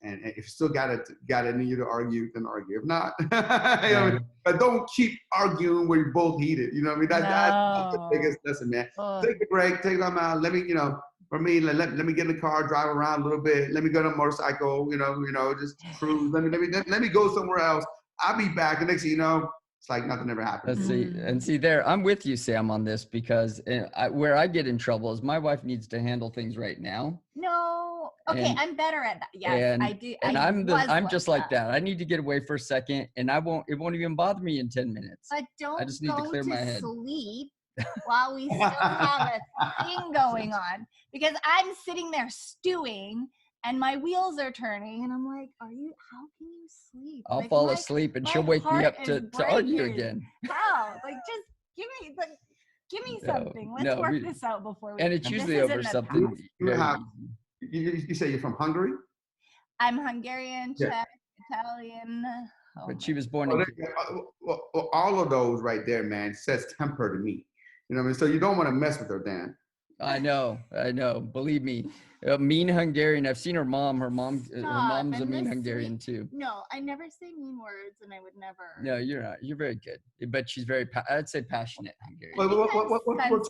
And if you still got it in you to argue, then argue. If not, Yeah. but don't keep arguing where you're both heated. You know what I mean? That's the No. biggest lesson, man. Oh, Take a break, take them out. Let me, for me, let me get in the car, drive around a little bit. Let me go on a motorcycle, just cruise. Let me go somewhere else. I'll be back. The next thing you know, it's like nothing ever happened. See there, I'm with you, Sam, on this, because where I get in trouble is my wife needs to handle things right now. no. Okay, And I'm better at that. Yes, I do. And I'm just like that. that. I need to get away for a second, and it won't even bother me in 10 minutes. But don't I just need to go clear to my head. sleep while we still have a thing going on, because I'm sitting there stewing and my wheels are turning and I'm like, how can you sleep? I'll Like, fall asleep and she'll wake me up to argue again. How? Like, just give me something. Let's work this out before we. And it's usually over something very easy. You say you're from Hungary? I'm Hungarian, Czech, Italian. But she was born in. All of those right there, man, says temper to me. You know what I mean? So you don't want to mess with her, Dan. I know. Believe me, mean Hungarian. I've seen her mom. Her mom's a mean Hungarian too. No, I never say mean words, and I would never. No, you're not. You're very good, but she's very. I'd say passionate Hungarian. What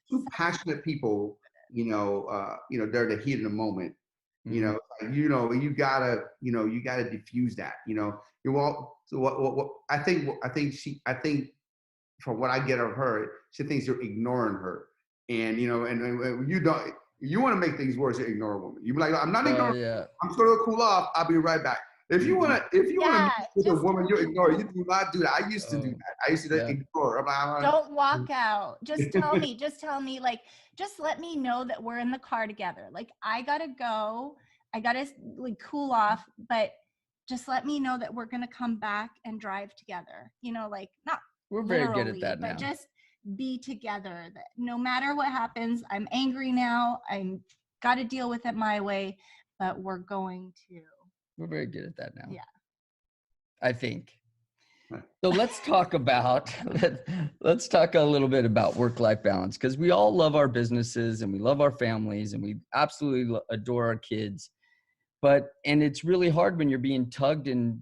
two passionate people? They're the heat of the moment. Mm-hmm. You gotta diffuse that. I think from what I get of her, she thinks you're ignoring her, and you don't. You want to make things worse, you ignore a woman. You be like, I'm not ignoring. Yeah. I'm just gonna cool off. I'll be right back. If you wanna meet with a woman, you ignore. You do not do that. I used to do that. I used to ignore. Don't walk out. Just tell me. Just tell me. Like, just let me know that we're in the car together. Like, I gotta go. I gotta cool off. But just let me know that we're gonna come back and drive together. Not. We're very good at that now. But just be together. That no matter what happens, I'm angry now. I'm got to deal with it my way. But we're going to. We're very good at that now. Yeah. I think. So let's talk let's talk a little bit about work-life balance, because we all love our businesses and we love our families and we absolutely adore our kids. And it's really hard when you're being tugged in,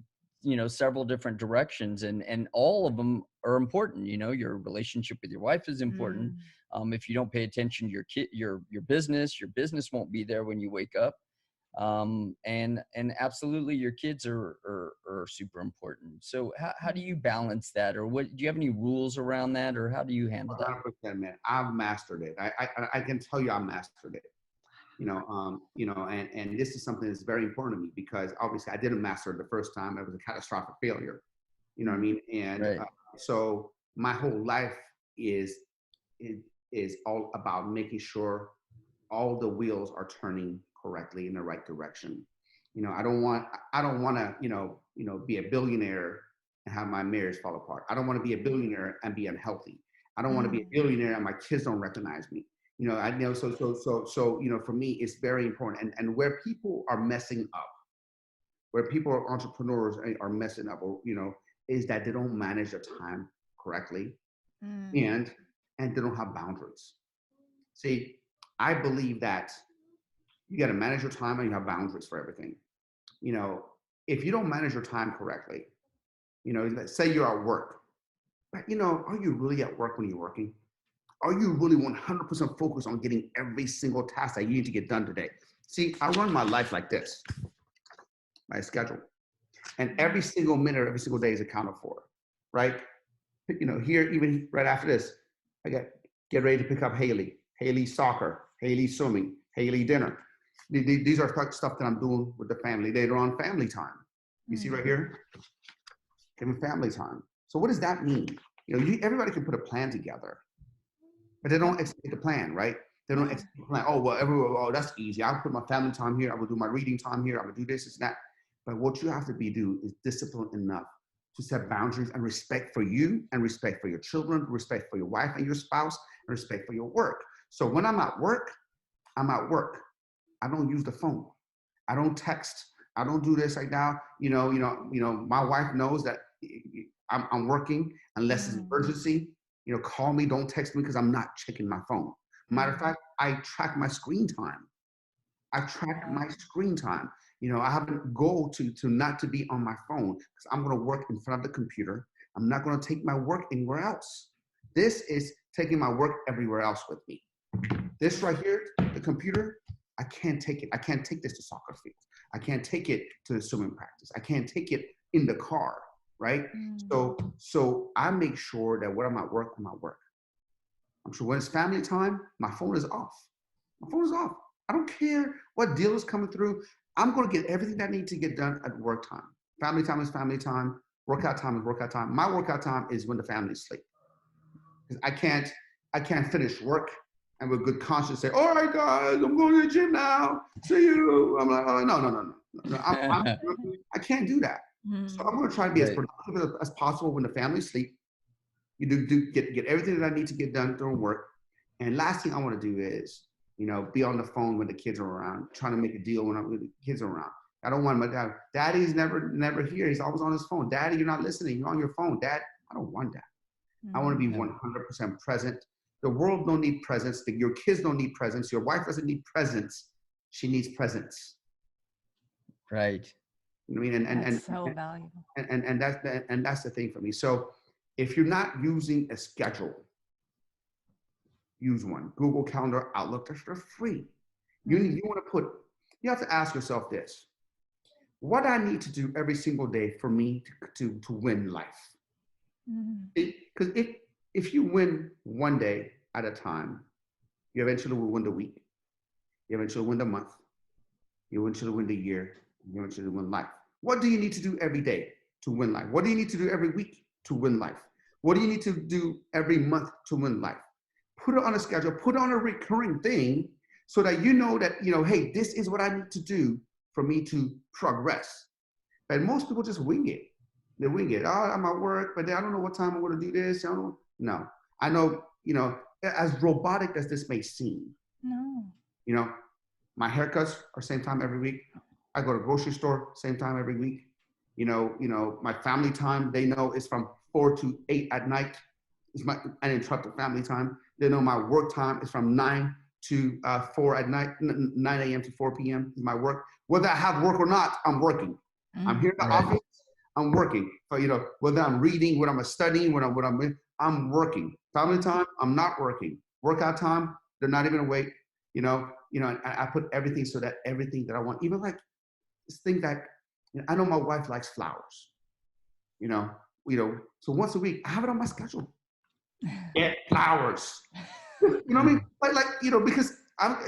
several different directions, and all of them are important. Your relationship with your wife is important. If you don't pay attention to your business won't be there when you wake up. And absolutely your kids are super important. So how do you balance that, or do you have any rules around that, or how do you handle that? 100%, man. I've mastered it. I can tell you I mastered it. And this is something that's very important to me, because obviously I didn't master it the first time. It was a catastrophic failure. You know what I mean? And right. So my whole life is all about making sure all the wheels are turning correctly in the right direction. I don't want to, be a billionaire and have my marriage fall apart. I don't want to be a billionaire and be unhealthy. I don't want to be a billionaire and my kids don't recognize me. So for me, it's very important. And where people are messing up, where people are entrepreneurs are messing up, is that they don't manage their time correctly, and they don't have boundaries. See, I believe that you got to manage your time and you have boundaries for everything. If you don't manage your time correctly, let's say you're at work, but are you really at work when you're working? Are you really 100% focused on getting every single task that you need to get done today? See, I run my life like this, my schedule, and every single minute, every single day is accounted for, right? Here, even right after this, I get ready to pick up Haley soccer, Haley swimming, Haley dinner. These are stuff that I'm doing with the family. They're on family time. You see right here? Giving family time. So what does that mean? Everybody can put a plan together, but they don't execute the plan, right? They don't execute the plan. Oh, that's easy. I'll put my family time here. I will do my reading time here. I will do this and that. But what you have to do is disciplined enough to set boundaries and respect for you, and respect for your children, respect for your wife and your spouse, and respect for your work. So when I'm at work, I'm at work. I don't use the phone. I don't text. I don't do this right now. My wife knows that I'm working unless it's an emergency. Call me, don't text me, because I'm not checking my phone. Matter of fact, I track my screen time. I have a goal to not to be on my phone because I'm going to work in front of the computer. I'm not going to take my work anywhere else. This is taking my work everywhere else with me. This right here, the computer, I can't take it. I can't take this to soccer field. I can't take it to the swimming practice. I can't take it in the car, right? So I make sure that when I'm at work, I'm at work. I'm sure when it's family time, my phone is off. My phone is off. I don't care what deal is coming through. I'm going to get everything that I need to get done at work time. Family time is family time. Workout time is workout time. My workout time is when the family sleep. Because I can't finish work and with good conscience say, all right, guys, I'm going to the gym now. See you. I'm like, oh, no. I can't do that. So I'm going to try to be as productive as possible when the family sleep. You do get everything that I need to get done during work. And last thing I want to do is, be on the phone when the kids are around, trying to make a deal when the kids are around. I don't want my dad. Daddy's never here. He's always on his phone. Daddy, you're not listening. You're on your phone. Dad, I don't want that. I want to be 100% present. The world don't need presents. Your kids don't need presents. Your wife doesn't need presents. She needs presents. Right. You know what I mean? That's so valuable. And that's the thing for me. So if you're not using a schedule, use one. Google Calendar, Outlook, they're free. You have to ask yourself this. What do I need to do every single day for me to win life? Because if you win one day at a time, you eventually will win the week. You eventually win the month. You eventually win the year. You eventually win life. What do you need to do every day to win life? What do you need to do every week to win life? What do you need to do every month to win life? Put it on a schedule, put it on a recurring thing so that you know that, hey, this is what I need to do for me to progress. But most people just wing it. They wing it. Oh, I'm at work, but I don't know what time I'm going to do this. No. I know, as robotic as this may seem, my haircuts are same time every week. I go to grocery store same time every week. My family time, they know is from 4 to 8 at night. It's my uninterrupted family time. They know my work time is from 9 to 4 at night, 9 a.m. to 4 p.m. is my work. Whether I have work or not, I'm working. I'm here in the office, I'm working. But whether I'm reading, whether I'm studying, I'm working. Family time, I'm not working. Workout time, they're not even awake. I put everything so that everything that I want, even like this thing that I know my wife likes flowers. So once a week, I have it on my schedule. Get flowers. You know what I mean? Because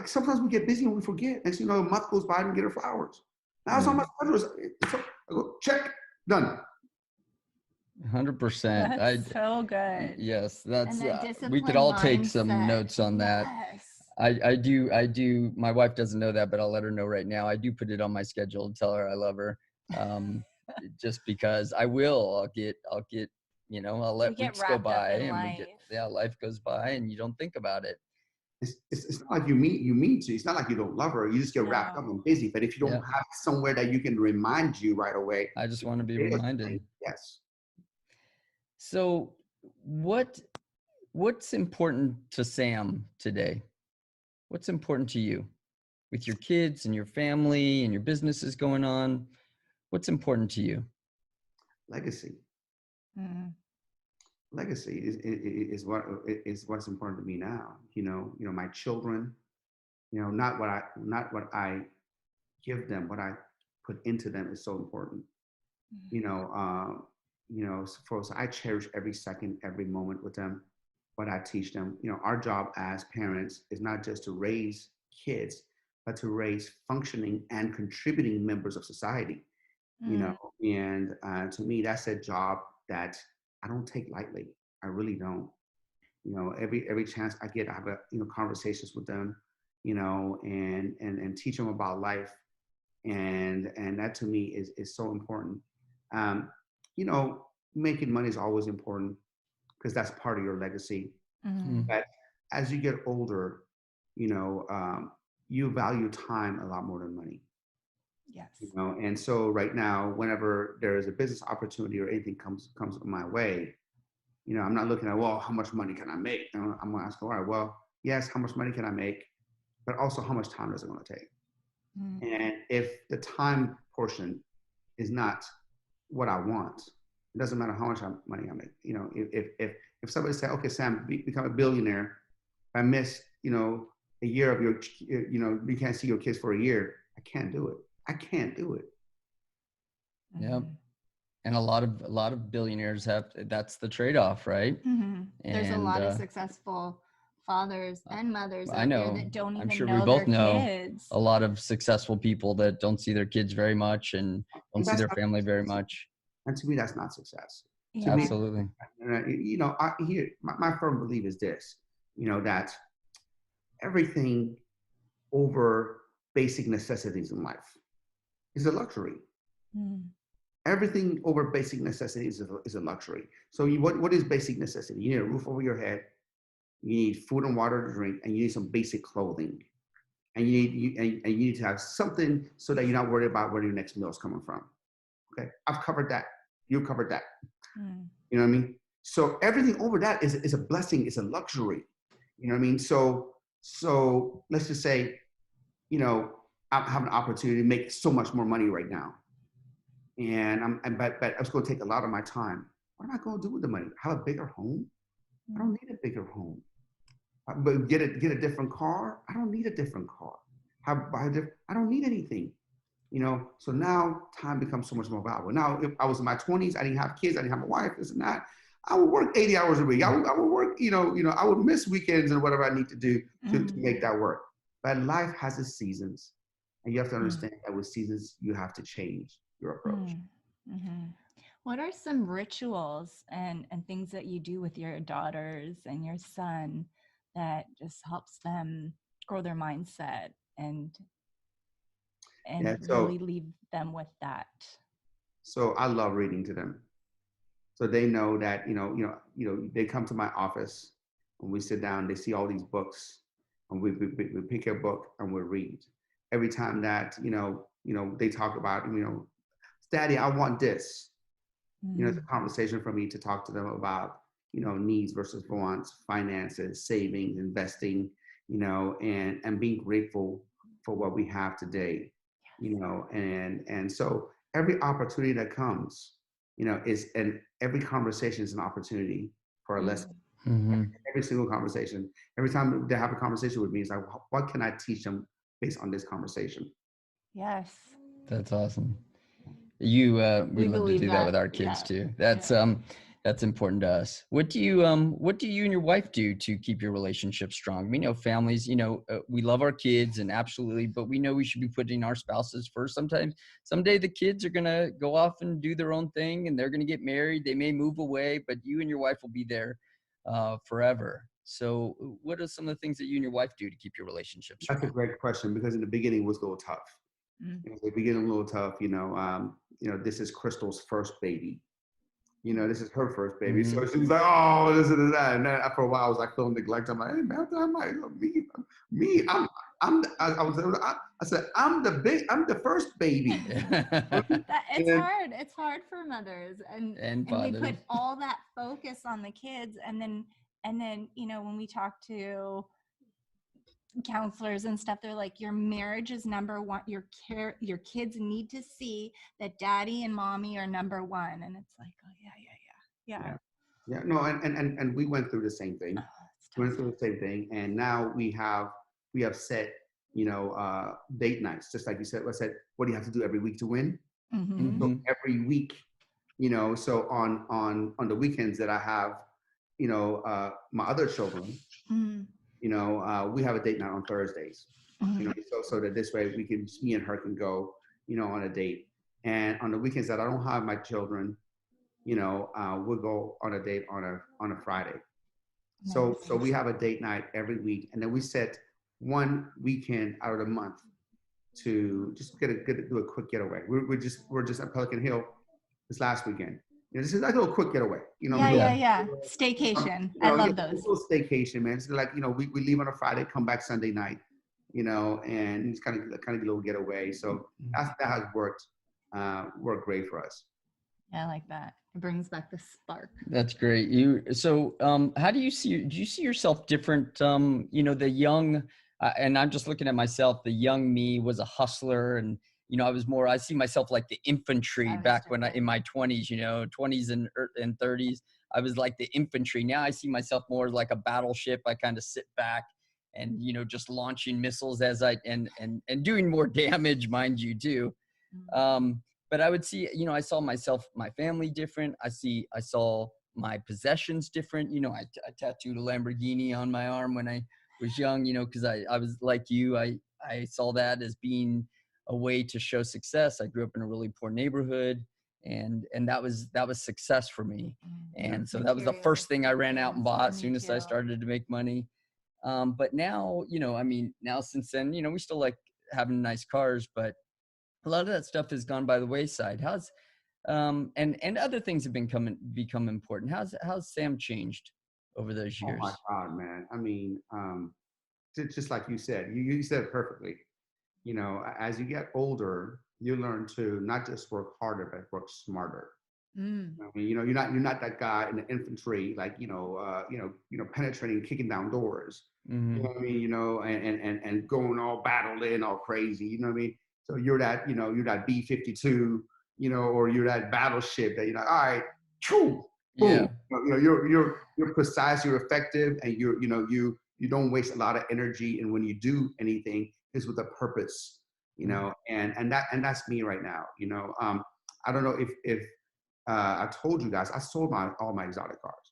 sometimes we get busy and we forget. And so, a month goes by and we get her flowers. Now it's on my schedule. I go, check, done. 100%. That's so good. Yes, that's. And we could all take some mindset. notes on that. Yes. I do. My wife doesn't know that, but I'll let her know right now. I do put it on my schedule and tell her I love her. Just because I will. I'll get. I'll let weeks go by and life goes by and you don't think about it. It's not like you mean to. It's not like you don't love her. You just get wrapped up and busy. But if you don't have somewhere that you can remind you right away, I just want to be reminded. Yes. So, what's important to Sam today? What's important to you, with your kids and your family and your businesses going on? What's important to you? Legacy. Legacy is what's important to me now. My children. Not what I give them, what I put into them is so important. So I cherish every second, every moment with them. What I teach them. Our job as parents is not just to raise kids, but to raise functioning and contributing members of society. And to me, that's a job that I don't take lightly. I really don't. Every chance I get, I have conversations with them, and teach them about life, and that to me is so important. Making money is always important because that's part of your legacy. But as you get older, you value time a lot more than money. Yes. And so right now, whenever there is a business opportunity or anything comes my way, I'm not looking at, well, how much money can I make? I'm going to ask, all right, well, yes, how much money can I make? But also how much time is it going to take? Mm. And if the time portion is not what I want, it doesn't matter how much money I make. You know, if somebody say, okay, Sam, become a billionaire, if I miss, you know, a year of your, you know, you can't see your kids for a year, I can't do it. I can't do it. Yeah. Mhm. And a lot of billionaires have, that's the trade-off, right? Mhm. There's a And lot of successful fathers and mothers I out there know, that don't I'm even sure we know their both know kids. a lot of successful people that don't see their kids very much and don't And see that's their not family very success. much. And to me, that's not success. To me, Yeah. Absolutely. you know, here, my firm belief is this, you know, that everything over basic necessities in life is a luxury. Mm. Everything over basic necessities is a luxury. So what is basic necessity? You need a roof over your head, you need food and water to drink, and you need some basic clothing. And you need to have something so that you're not worried about where your next meal is coming from. Okay, I've covered that. You covered that. Mm. You know what I mean? So everything over that is a blessing, it's a luxury. You know what I mean? So let's just say, you know, I have an opportunity to make so much more money right now. But it's going to take a lot of my time. What am I going to do with the money? Have a bigger home? I don't Mm. need a bigger home. But get a different car? I don't need a different car. I don't need anything. You know, so now time becomes so much more valuable. Now, if I was in my 20s, I didn't have kids, I didn't have a wife, this and that, I would work 80 hours a week. I would work, I would miss weekends and whatever I need to do to Mm. make that work. But life has its seasons. And you have to Mm. understand that with seasons, you have to change your approach. Mm. Mhm. What are some rituals and things that you do with your daughters and your son that just helps them grow their mindset Yeah. and So really leave them with that? so I love reading to them. So they know that, they come to my office and we sit down, they see all these books and we pick a book and we read. Every time that, they talk about, Daddy, I want this. It's a Mm. conversation for me to talk to them about, needs versus wants, finances, savings, investing, and being grateful for what we have today, and so every opportunity that comes, every conversation is an opportunity for a lesson. Mm. Hmm. Every single conversation, every time they have a conversation with me, it's like, what can I teach them based on this conversation? Yes. That's awesome. We We love to believe do that with that. our kids Yeah. too. Yeah. That's important to us. What do you and your wife do to keep your relationship strong? We know families, we love our kids and absolutely, but we know we should be putting our spouses first. Sometimes, someday the kids are going to go off and do their own thing and they're going to get married. They may move away, but you and your wife will be there forever. So what are some of the things that you and your wife do to keep your relationship That's a strong? great question because in the beginning it was a little tough. Mm. The beginning a little tough. This is Crystal's first baby. This is her first baby. Hmm. So she's like, oh, this and that. And then after a while, I was like feeling neglect. I'm like, hey, man, I'm like, me, I said, I'm the first baby. That it's And hard. It's hard for mothers And and we put fathers. all that focus on the kids and then when we talk to counselors and stuff, they're like, your marriage is number one. Your kids need to see that daddy and mommy are number one. And it's like, oh yeah. yeah, yeah, no, and we went through the same thing. Oh, it's We tough. went through the same thing, and now we have set, date nights, just like you said. I said, what do you have to do every week to win? Mm-hmm. So Hmm. every week, so on the weekends that I have, my other children, Mm-hmm. we have a date night on Thursdays. Mm-hmm. So that this way me and her can go, on a date. And on the weekends that I don't have my children, we'll go on a date on a Friday. So Nice. we have a date night every week, and then we set one weekend out of the month to just do a quick getaway. We're just at Pelican Hill this last weekend. This is like a little quick getaway. Yeah. Yeah. Staycation. I Yeah, love a those. little staycation, man. It's like, we leave on a Friday, come back Sunday night, and it's kind of a little getaway. So that has worked great for us. I like that. It brings back the spark. That's great. How do you see yourself different? The young, and I'm just looking at myself. The young me was a hustler, and I see myself like the infantry back when in my 20s, 20s and 30s. I was like the infantry. Now I see myself more like a battleship. I kind of sit back and, just launching missiles and doing more damage, mind you, too. But I would see, I saw my family different. I saw my possessions different. I tattooed a Lamborghini on my arm when I was young, because I was like you. I saw that as being a way to show success. I grew up in a really poor neighborhood, and that was success for me. And so that was the first thing I ran out and bought as soon as I started to make money. But now, now since then, we still like having nice cars, but a lot of that stuff has gone by the wayside. And other things have become important. How's Sam changed over those years? Oh my God, man. I mean, just like you said, you said it perfectly. As you get older, you learn to not just work harder, but work smarter. I mean, you're not that guy in the infantry, like, penetrating, kicking down doors. Mm-hmm. You know what I mean? And going all battled in, all crazy. You know what I mean? So you're you're that B-52, or you're that battleship that all right, boom. Yeah. You're precise, you're effective, and you don't waste a lot of energy. And when you do anything, it's with a purpose. And that's me right now. I don't know if I told you guys, I sold all my exotic cars.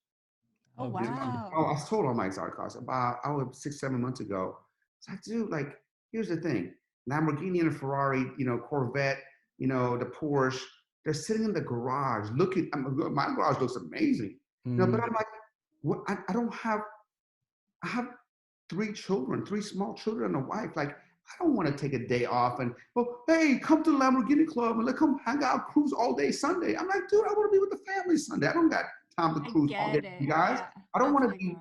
Oh, wow. I sold all my exotic cars about 6-7 months ago. So I do, like, here's the thing: Lamborghini and a Ferrari, Corvette, the Porsche, they're sitting in the garage looking. My garage looks amazing, Mm-hmm. but I'm like, what? I don't have. I have 3 children, 3 small children, and a wife. Like, I don't want to take a day off and, hey, come to the Lamborghini Club and let's come hang out, cruise all day Sunday. I'm like, dude, I want to be with the family Sunday. I don't got time to cruise all day with you guys. Yeah, I don't want to be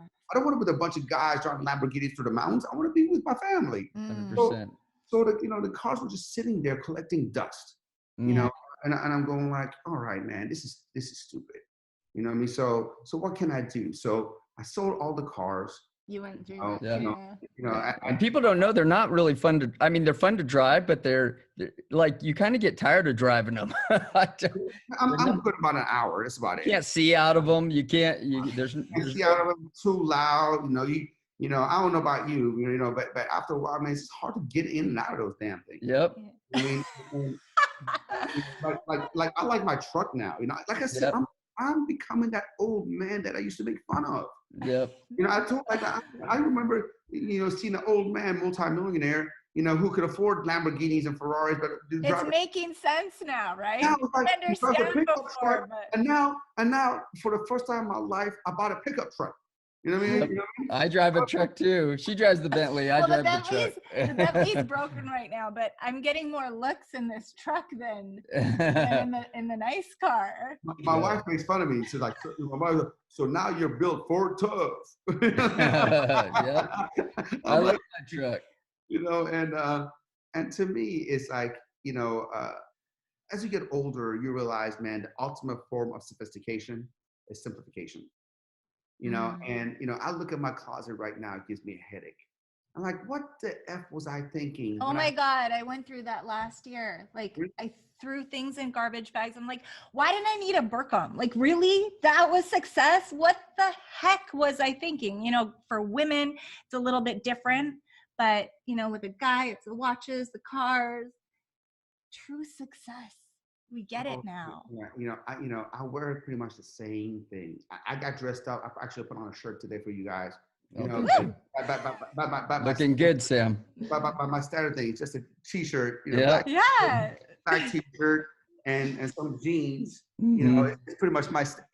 with a bunch of guys driving Lamborghinis through the mountains. I want to be with my family. 100%. So the cars were just sitting there collecting dust, and I'm going like, all right, man, this is stupid. You know what I mean? So what can I do? So I sold all the cars. You went through that. Yeah. And people don't know they're not really fun to. I mean, they're fun to drive, but they're like, you kind of get tired of driving them. I'm good about an hour. That's about it. You can't see out of them. You can't. There's see out of them. Too loud. I don't know about you. But after a while, man, it's hard to get in and out of those damn things. Yep. I mean, like I like my truck now. Like I said, Yep. I'm becoming that old man that I used to make fun of. Yep. I remember, seeing an old man, multimillionaire, who could afford Lamborghinis and Ferraris, but it's making sense now, right? Now, I understand before, but and now, for the first time in my life, I bought a pickup truck. You know what I mean? Yep. I drive a truck too. She drives the Bentley. I drive the truck. The Bentley's broken right now, but I'm getting more looks in this truck than in the nice car. My wife makes fun of me. She's like, so now you're built for tough. Yeah. I love that truck. And to me, it's like, as you get older, you realize, man, the ultimate form of sophistication is simplification. And I look at my closet right now, it gives me a headache. I'm like, what the F was I thinking? Oh my God, I went through that last year. Like, I threw things in garbage bags. I'm like, why didn't I need a Burkham? Like, really? That was success? What the heck was I thinking? For women, it's a little bit different. But, with a guy, it's the watches, the cars. True success. We get it now. Yeah, I wear pretty much the same things. I got dressed up. I actually put on a shirt today for you guys. Looking good, Sam. By my standard thing, it's just a t-shirt. Black t-shirt and some jeans. It's pretty much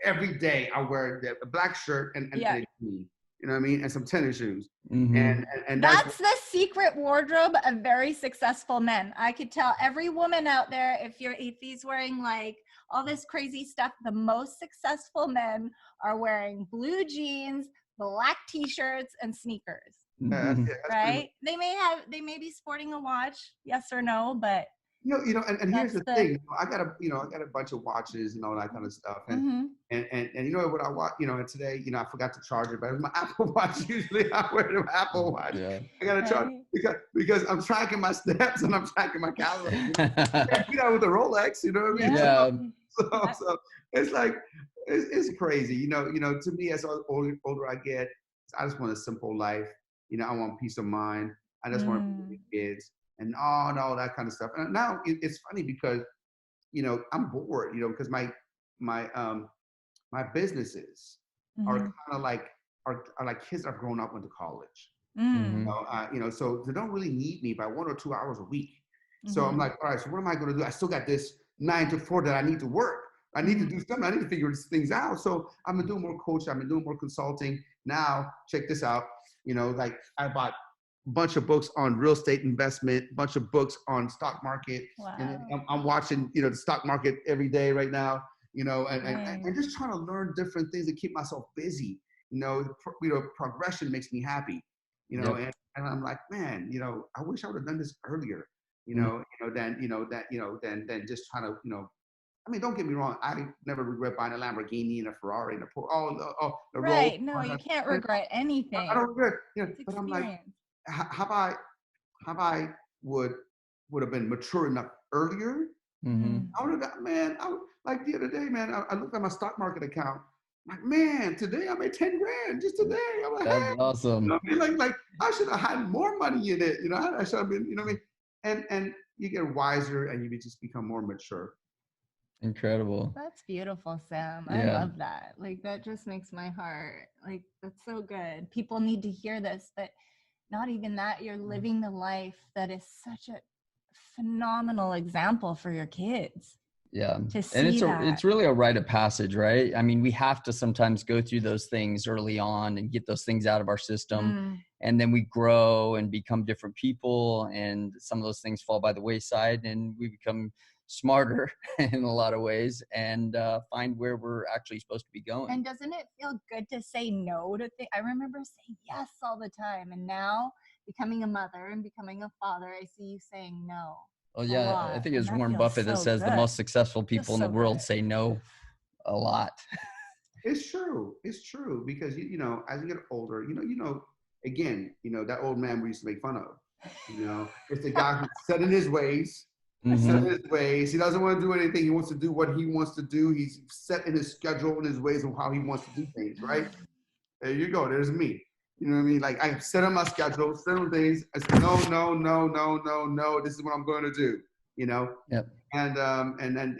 every day I wear a black shirt and a jean. You know what I mean? And some tennis shoes. Mm-hmm. And that's the secret wardrobe of very successful men. I could tell every woman out there, if he's wearing like all this crazy stuff, the most successful men are wearing blue jeans, black t-shirts, and sneakers. Right? They may be sporting a watch, yes or no, but and here's That's the the thing. I got a bunch of watches and all that kind of stuff. And mhm. and you know what I watch, and today, I forgot to charge it, but it's my Apple Watch. Usually I wear the Apple Watch. Yeah. I got to charge Right. because I'm tracking my steps and I'm tracking my calories. You can't do that with a Rolex, you know what I mean? Yeah. Yeah. Yeah. So it's like, it's crazy. To me, as older I get, I just want a simple life. I want peace of mind. I just want to be with Mm. the kids and all that kind of stuff. And now it's funny because, I'm bored, because my businesses are kind Mhm. of like, are like kids that have grown up, went to college. Mm. Hmm. So they don't really need me by 1 or 2 hours a week. So I'm Mhm. like, all right, so what am I going to do? I still got this 9 to 4 that I need to work. I need to Mhm. do something. I need to figure these things out. So I've been doing more coaching. I've been doing more consulting. Now, check this out. Like I bought a bunch of books on real estate investment, bunch of books on stock market, and then Wow. I'm watching, the stock market every day right now. And Nice. just trying to learn different things to keep myself busy. Progression makes me happy. Yep. And I'm like, man, I wish I would have done this earlier. Mm. Than just trying to, I mean, don't get me wrong. I never regret buying a Lamborghini and a Ferrari and the Rolls. Right. No, you can't I regret don't anything. regret, It's but I'm like, experience. have I would have been mature enough earlier? Hmm. Mm. I would have got, man. Like the other day, man. I looked at my stock market account. Like, man, today I made 10 grand just today. I'm like, That's hey, awesome. what I mean? Like I should have had more money in it. I should have been, what I mean? And you get wiser and you just become more mature. Incredible. That's beautiful, Sam. I Yeah. love that. Like, that just makes my heart, like, that's so good. People need to hear this, that not even that, you're living the life that is such a phenomenal example for your kids Yeah. to And see that. it's really a rite of passage, right? I mean, we have to sometimes go through those things early on and get those things out of our system. Mm. And then we grow and become different people. And some of those things fall by the wayside and we become smarter in a lot of ways and find where we're actually supposed to be going. And doesn't it feel good to say no to things? I remember saying yes all the time. And now becoming a mother and becoming a father, I see you saying no Oh a yeah, I lot. think And it's that Warren feels Buffett that so says the good. most successful Feels people in the so world good. say no a lot. It's true. It's true because as you get older, again, that old man we used to make fun of. It's the guy who's set in his ways. He's set in Hmm. his ways. He doesn't want to do anything. He wants to do what he wants to do. He's set in his schedule and his ways of how he wants to do things. Right there, you go. There's me. You know what I mean? Like I set on my schedule, set on things. I said, no, no, no, no, no, no. This is what I'm going to do. You know, Yep. and then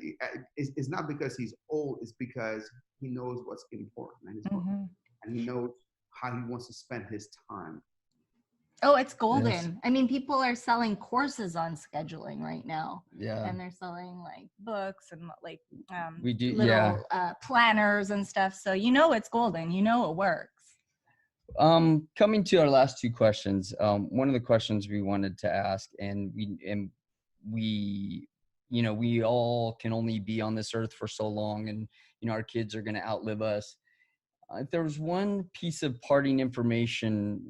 it's not because he's old. It's because he knows what's important Mhm. and he knows how he wants to spend his time. Oh, it's Yes. golden. I mean, people are selling courses on scheduling right now, Yeah. and they're selling like books and like We do. Yeah. little planners and stuff. So it's golden. It works. Coming to our last two questions. One of the questions we wanted to ask, and we, we all can only be on this earth for so long, and our kids are going to outlive us. If there was one piece of parting information,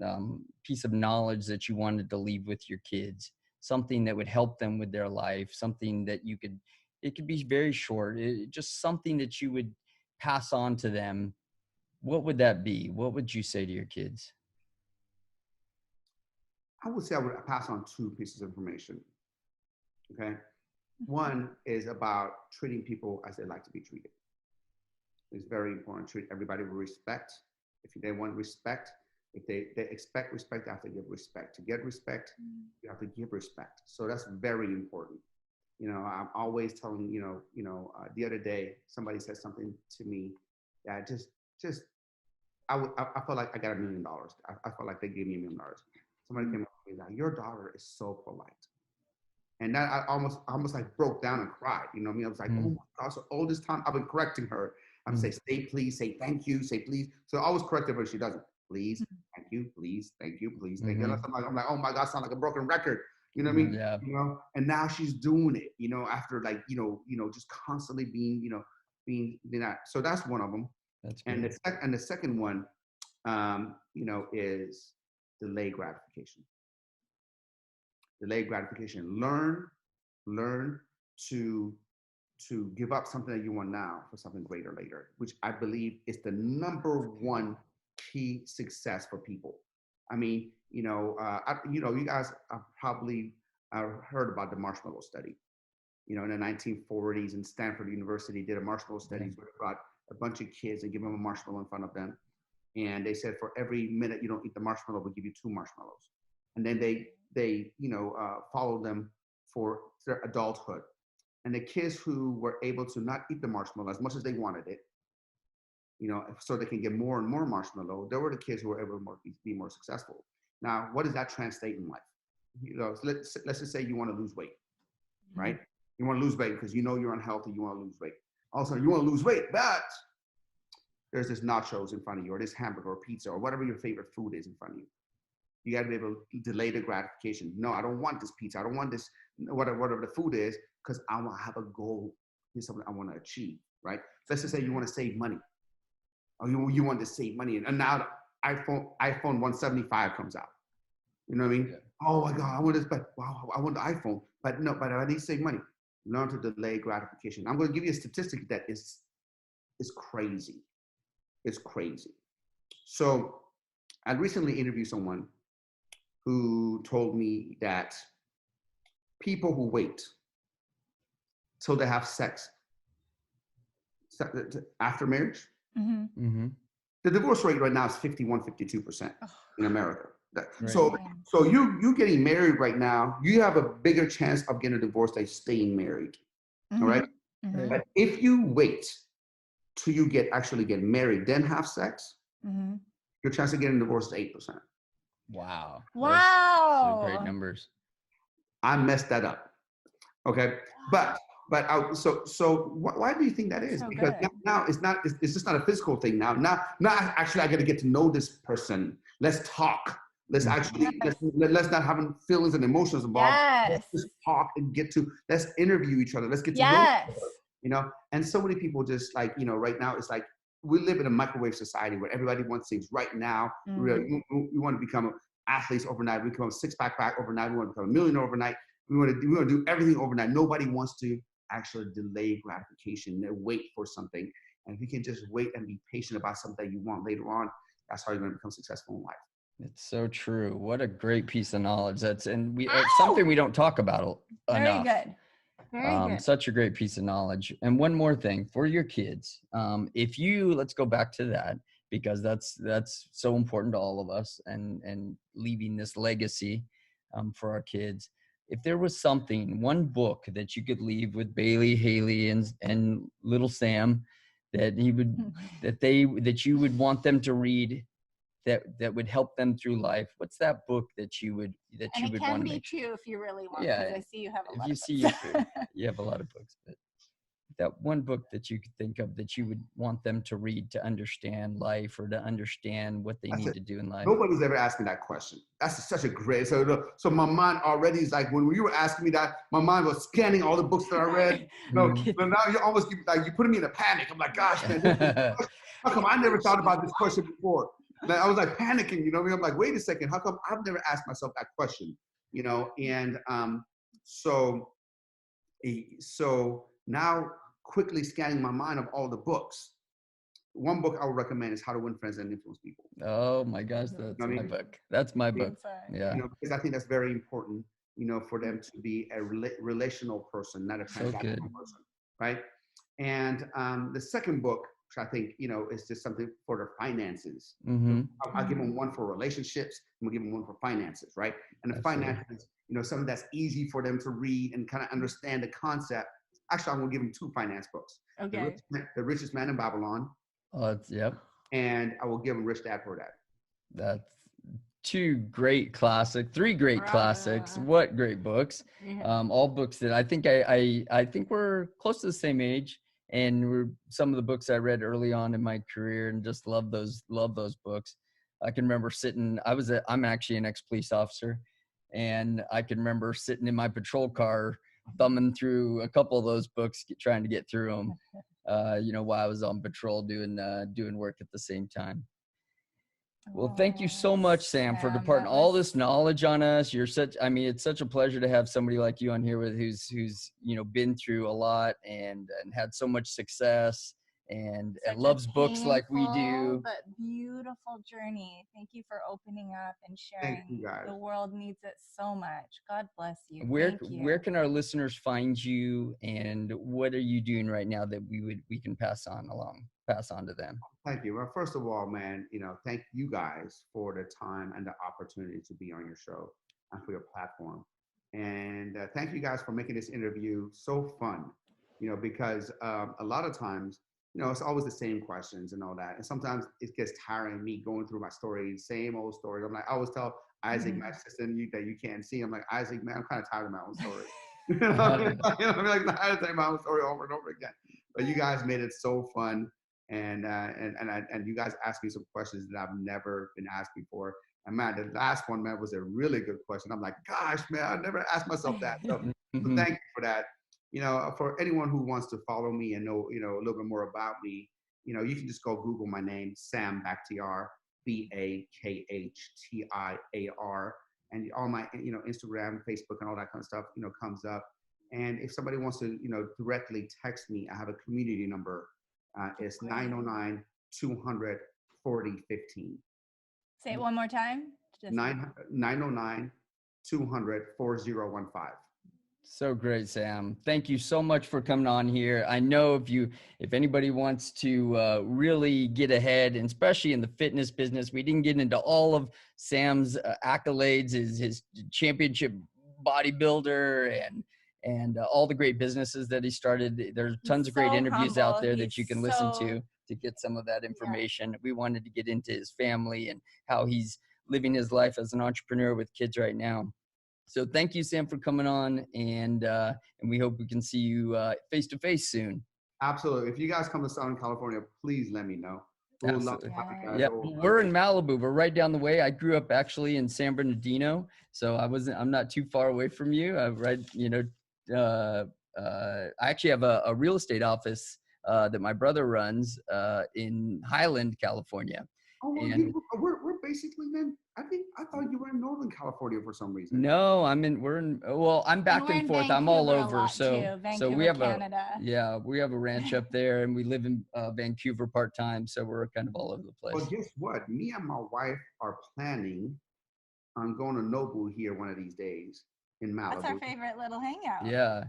piece of knowledge that you wanted to leave with your kids, something that would help them with their life, something that it could be very short, just something that you would pass on to them, what would that be? What would you say to your kids? I would say I would pass on two pieces of information. Okay. One is about treating people as they like to be treated. It's very important to treat everybody with respect. If they want respect, if they expect respect, they have to give respect. To get respect, you have to give respect. So that's very important. I'm always telling, the other day, somebody said something to me that just, I felt like I got $1 million. I felt like they gave me $1 million. Somebody came up to me like, your daughter is so polite. And that I almost like broke down and cried. You know what I mean? I was like, oh Mm, my God. So all this time I've been correcting her. I'm mm, saying, say please, say thank you, say please. So I always correct her, but she doesn't. Please, thank you, please, thank you, please, thank you. And mm-hmm. I'm like, oh my God, I sound like a broken record. You know what I mean? Yeah, And now she's doing it, after like, just constantly being, being that. So that's one of them. that's And good. the second one, is delayed gratification. Delayed gratification. Learn learn to give up something that you want now for something greater later, which I believe is the number one key success for people. I mean, you guys have probably heard about the marshmallow study. In the 1940s, in Stanford University did a marshmallow studies where they brought a bunch of kids and give them a marshmallow in front of them, and they said for every minute you don't eat the marshmallow, we'll give you 2 marshmallows. And then they followed them for their adulthood. And the kids who were able to not eat the marshmallow as much as they wanted it, so they can get more and more marshmallow, they were the kids who were able to be more successful. Now, what does that translate in life? Let's just say you want to lose weight, right? You want to lose weight because you're unhealthy, you want to lose weight. Also, you want to lose weight, but there's this nachos in front of you, or this hamburger or pizza, or whatever your favorite food is in front of you. You got to be able to delay the gratification. No, I don't want this pizza. I don't want this, whatever the food is, because I want to have a goal. Here's something I want to achieve, right? Let's just say you want to save money. Or you want to save money. And now the iPhone 175 comes out. You know what I mean? Yeah. Oh my God, I want this, but wow, I want the iPhone. But I need to save money. Learn to delay gratification. I'm going to give you a statistic that is crazy. It's crazy. So I recently interviewed someone who told me that people who wait till they have sex after marriage, the divorce rate right now is 51, 52% in America. Right. So you getting married right now, you have a bigger chance of getting a divorce than staying married. All right. But if you wait till you actually get married, then have sex, your chance of getting divorced is 8%. Wow. Wow. Great numbers. I messed that up. Okay. But so why do you think that is? So because now it's just not a physical thing now. Now actually I got to get to know this person. Let's talk. Let's actually let's not have feelings and emotions involved. Yes. Let's just talk and let's interview each other. Let's get to know each other, And so many people just right now it's like we live in a microwave society where everybody wants things right now. We want to become athletes overnight. We become a six-pack overnight. We want to become a millionaire overnight. We want to do everything overnight. Nobody wants to actually delay gratification. They wait for something. And if you can just wait and be patient about something that you want later on, that's how you're going to become successful in life. It's so true. What a great piece of knowledge. It's something we don't talk about enough. Very good. Such a great piece of knowledge. And one more thing for your kids. Let's go back to that, because that's so important to all of us and leaving this legacy for our kids. If there was one book that you could leave with Bailey, Haley, and little Sam, that you would want them to read, that would help them through life, what's that book that you would want to make? And it can be two if you really want, because I see you have a lot of books. You have a lot of books, but that one book that you could think of that you would want them to read to understand life, or to understand what they need to do in life. Nobody's ever asked me that question. That's such a great, so my mind already is like, when you were asking me that, my mind was scanning all the books that I read. But now you almost you're putting me in a panic. I'm like, gosh, man, how come I never thought about this question before? And I was like panicking, I'm like, wait a second, how come I've never asked myself that question? And so now quickly scanning my mind of all the books. One book I would recommend is How to Win Friends and Influence People. Oh my gosh, that's my book. That's my book. Yeah. Because I think that's very important, for them to be a relational person, not a transactional person, right? And the second book, which I think, is just something for their finances. I'll give them one for relationships, and we'll give them one for finances, right? And the finances, something that's easy for them to read and kind of understand the concept. Actually, I'm going to give them 2 finance books. Okay. The Richest Man in Babylon. Yep. And I will give them Rich Dad Poor Dad. That's 3 great classics. What great books. Yeah. All books that I think we're close to the same age, and were some of the books I read early on in my career, and just love those books. I can remember I'm actually an ex-police officer, and I can remember sitting in my patrol car thumbing through a couple of those books, trying to get through them, while I was on patrol doing work at the same time. Well, thank you so Oh, much, Sam, for departing that all was this knowledge on us. It's such a pleasure to have somebody like you on here with who's, been through a lot and had so much success and such a loves books like we painful do. but beautiful journey. Thank you for opening up and Thank you sharing. guys. The world needs it so much. God bless you. Where Thank you. where can our listeners find you, and what are you doing right now that we can pass on to them? Thank you. Well, first of all, man, thank you guys for the time and the opportunity to be on your show and for your platform. And thank you guys for making this interview so fun, because a lot of times, it's always the same questions and all that. And sometimes it gets tiring me going through my stories, same old stories. I'm like, I always tell Isaac, my assistant, that you can't see. I'm like, Isaac, man, I'm kind of tired of my own story. I'm like, I have to tell my own story over and over again. But you guys made it so fun. And you guys asked me some questions that I've never been asked before. And man, the last one, man, was a really good question. I'm like, gosh, man, I never asked myself that. So thank you for that. For anyone who wants to follow me and know, a little bit more about me, you can just go Google my name, Sam Bakhtiar, Bakhtiar, and all my, Instagram, Facebook, and all that kind of stuff, comes up. And if somebody wants to, directly text me, I have a community number. It's 909-200-4015. Say it one more time. 909-200-4015. So great, Sam. Thank you so much for coming on here. I know if anybody wants to really get ahead, and especially in the fitness business, we didn't get into all of Sam's accolades, his championship bodybuilder and all the great businesses that he started. There's tons of great interviews out there that you can listen to get some of that information. Yeah. We wanted to get into his family and how he's living his life as an entrepreneur with kids right now. So thank you, Sam, for coming on, and we hope we can see you face to face soon. Absolutely. If you guys come to Southern California, please let me know. We'll love to have you guys. Yeah, we're in Malibu. We're right down the way. I grew up actually in San Bernardino, so I'm not too far away from you. I actually have a real estate office that my brother runs in Highland, California. Oh, well, we're basically then. I thought you were in Northern California for some reason. No, I'm back and forth. I'm all over. So we have Canada. We have a ranch up there, and we live in Vancouver part-time. So we're kind of all over the place. Well, guess what? Me and my wife are planning on going to Nobu here one of these days in Malibu. That's our favorite little hangout. Yeah.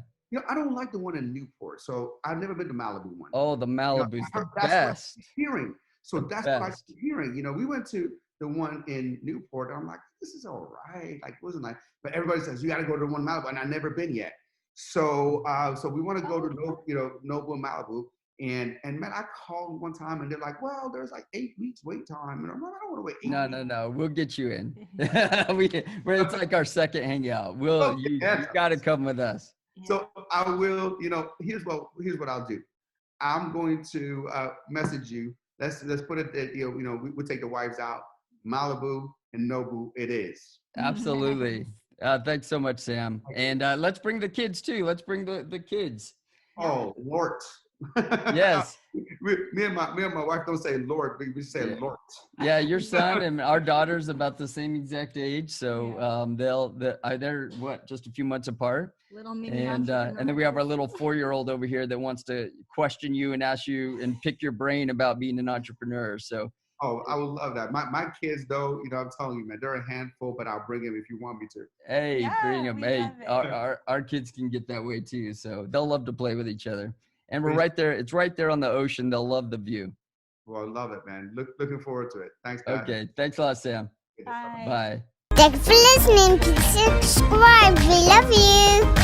I don't like the one in Newport, so I've never been to Malibu one. Oh, the Malibu's the best. What I'm hearing. So that's what I'm hearing. We went to the one in Newport. I'm like, this is all right. Like, it wasn't like, but everybody says you got to go to the one in Malibu, and I've never been yet. So, we want to go to Nobu in Malibu. And man, I called one time, and they're like, well, there's like 8 weeks wait time, and I'm like, I don't want to wait 8 weeks. No, we'll get you in. It's like our second hangout. You got to come with us. So I will. Here's what I'll do. I'm going to message you. Let's put it that we'll take the wives out. Malibu and Nobu, it is. Absolutely. Thanks so much, Sam. And let's bring the kids too. Let's bring the kids. Oh, Lord. Yes. me and my wife don't say Lord. We say Lord. Yeah, your son and our daughter's about the same exact age, so they're just a few months apart. Little mini and then we have our little 4-year-old over here that wants to question you and ask you and pick your brain about being an entrepreneur. So. Oh, I would love that. My kids, though, I'm telling you, man, they're a handful, but I'll bring them if you want me to. Hey, bring them. Hey, our kids can get that way too, so they'll love to play with each other. And we're right there. It's right there on the ocean. They'll love the view. Well, I love it, man. Looking forward to it. Thanks, guys. Okay. Thanks a lot, Sam. Bye. Bye. Thanks for listening. Please subscribe. We love you.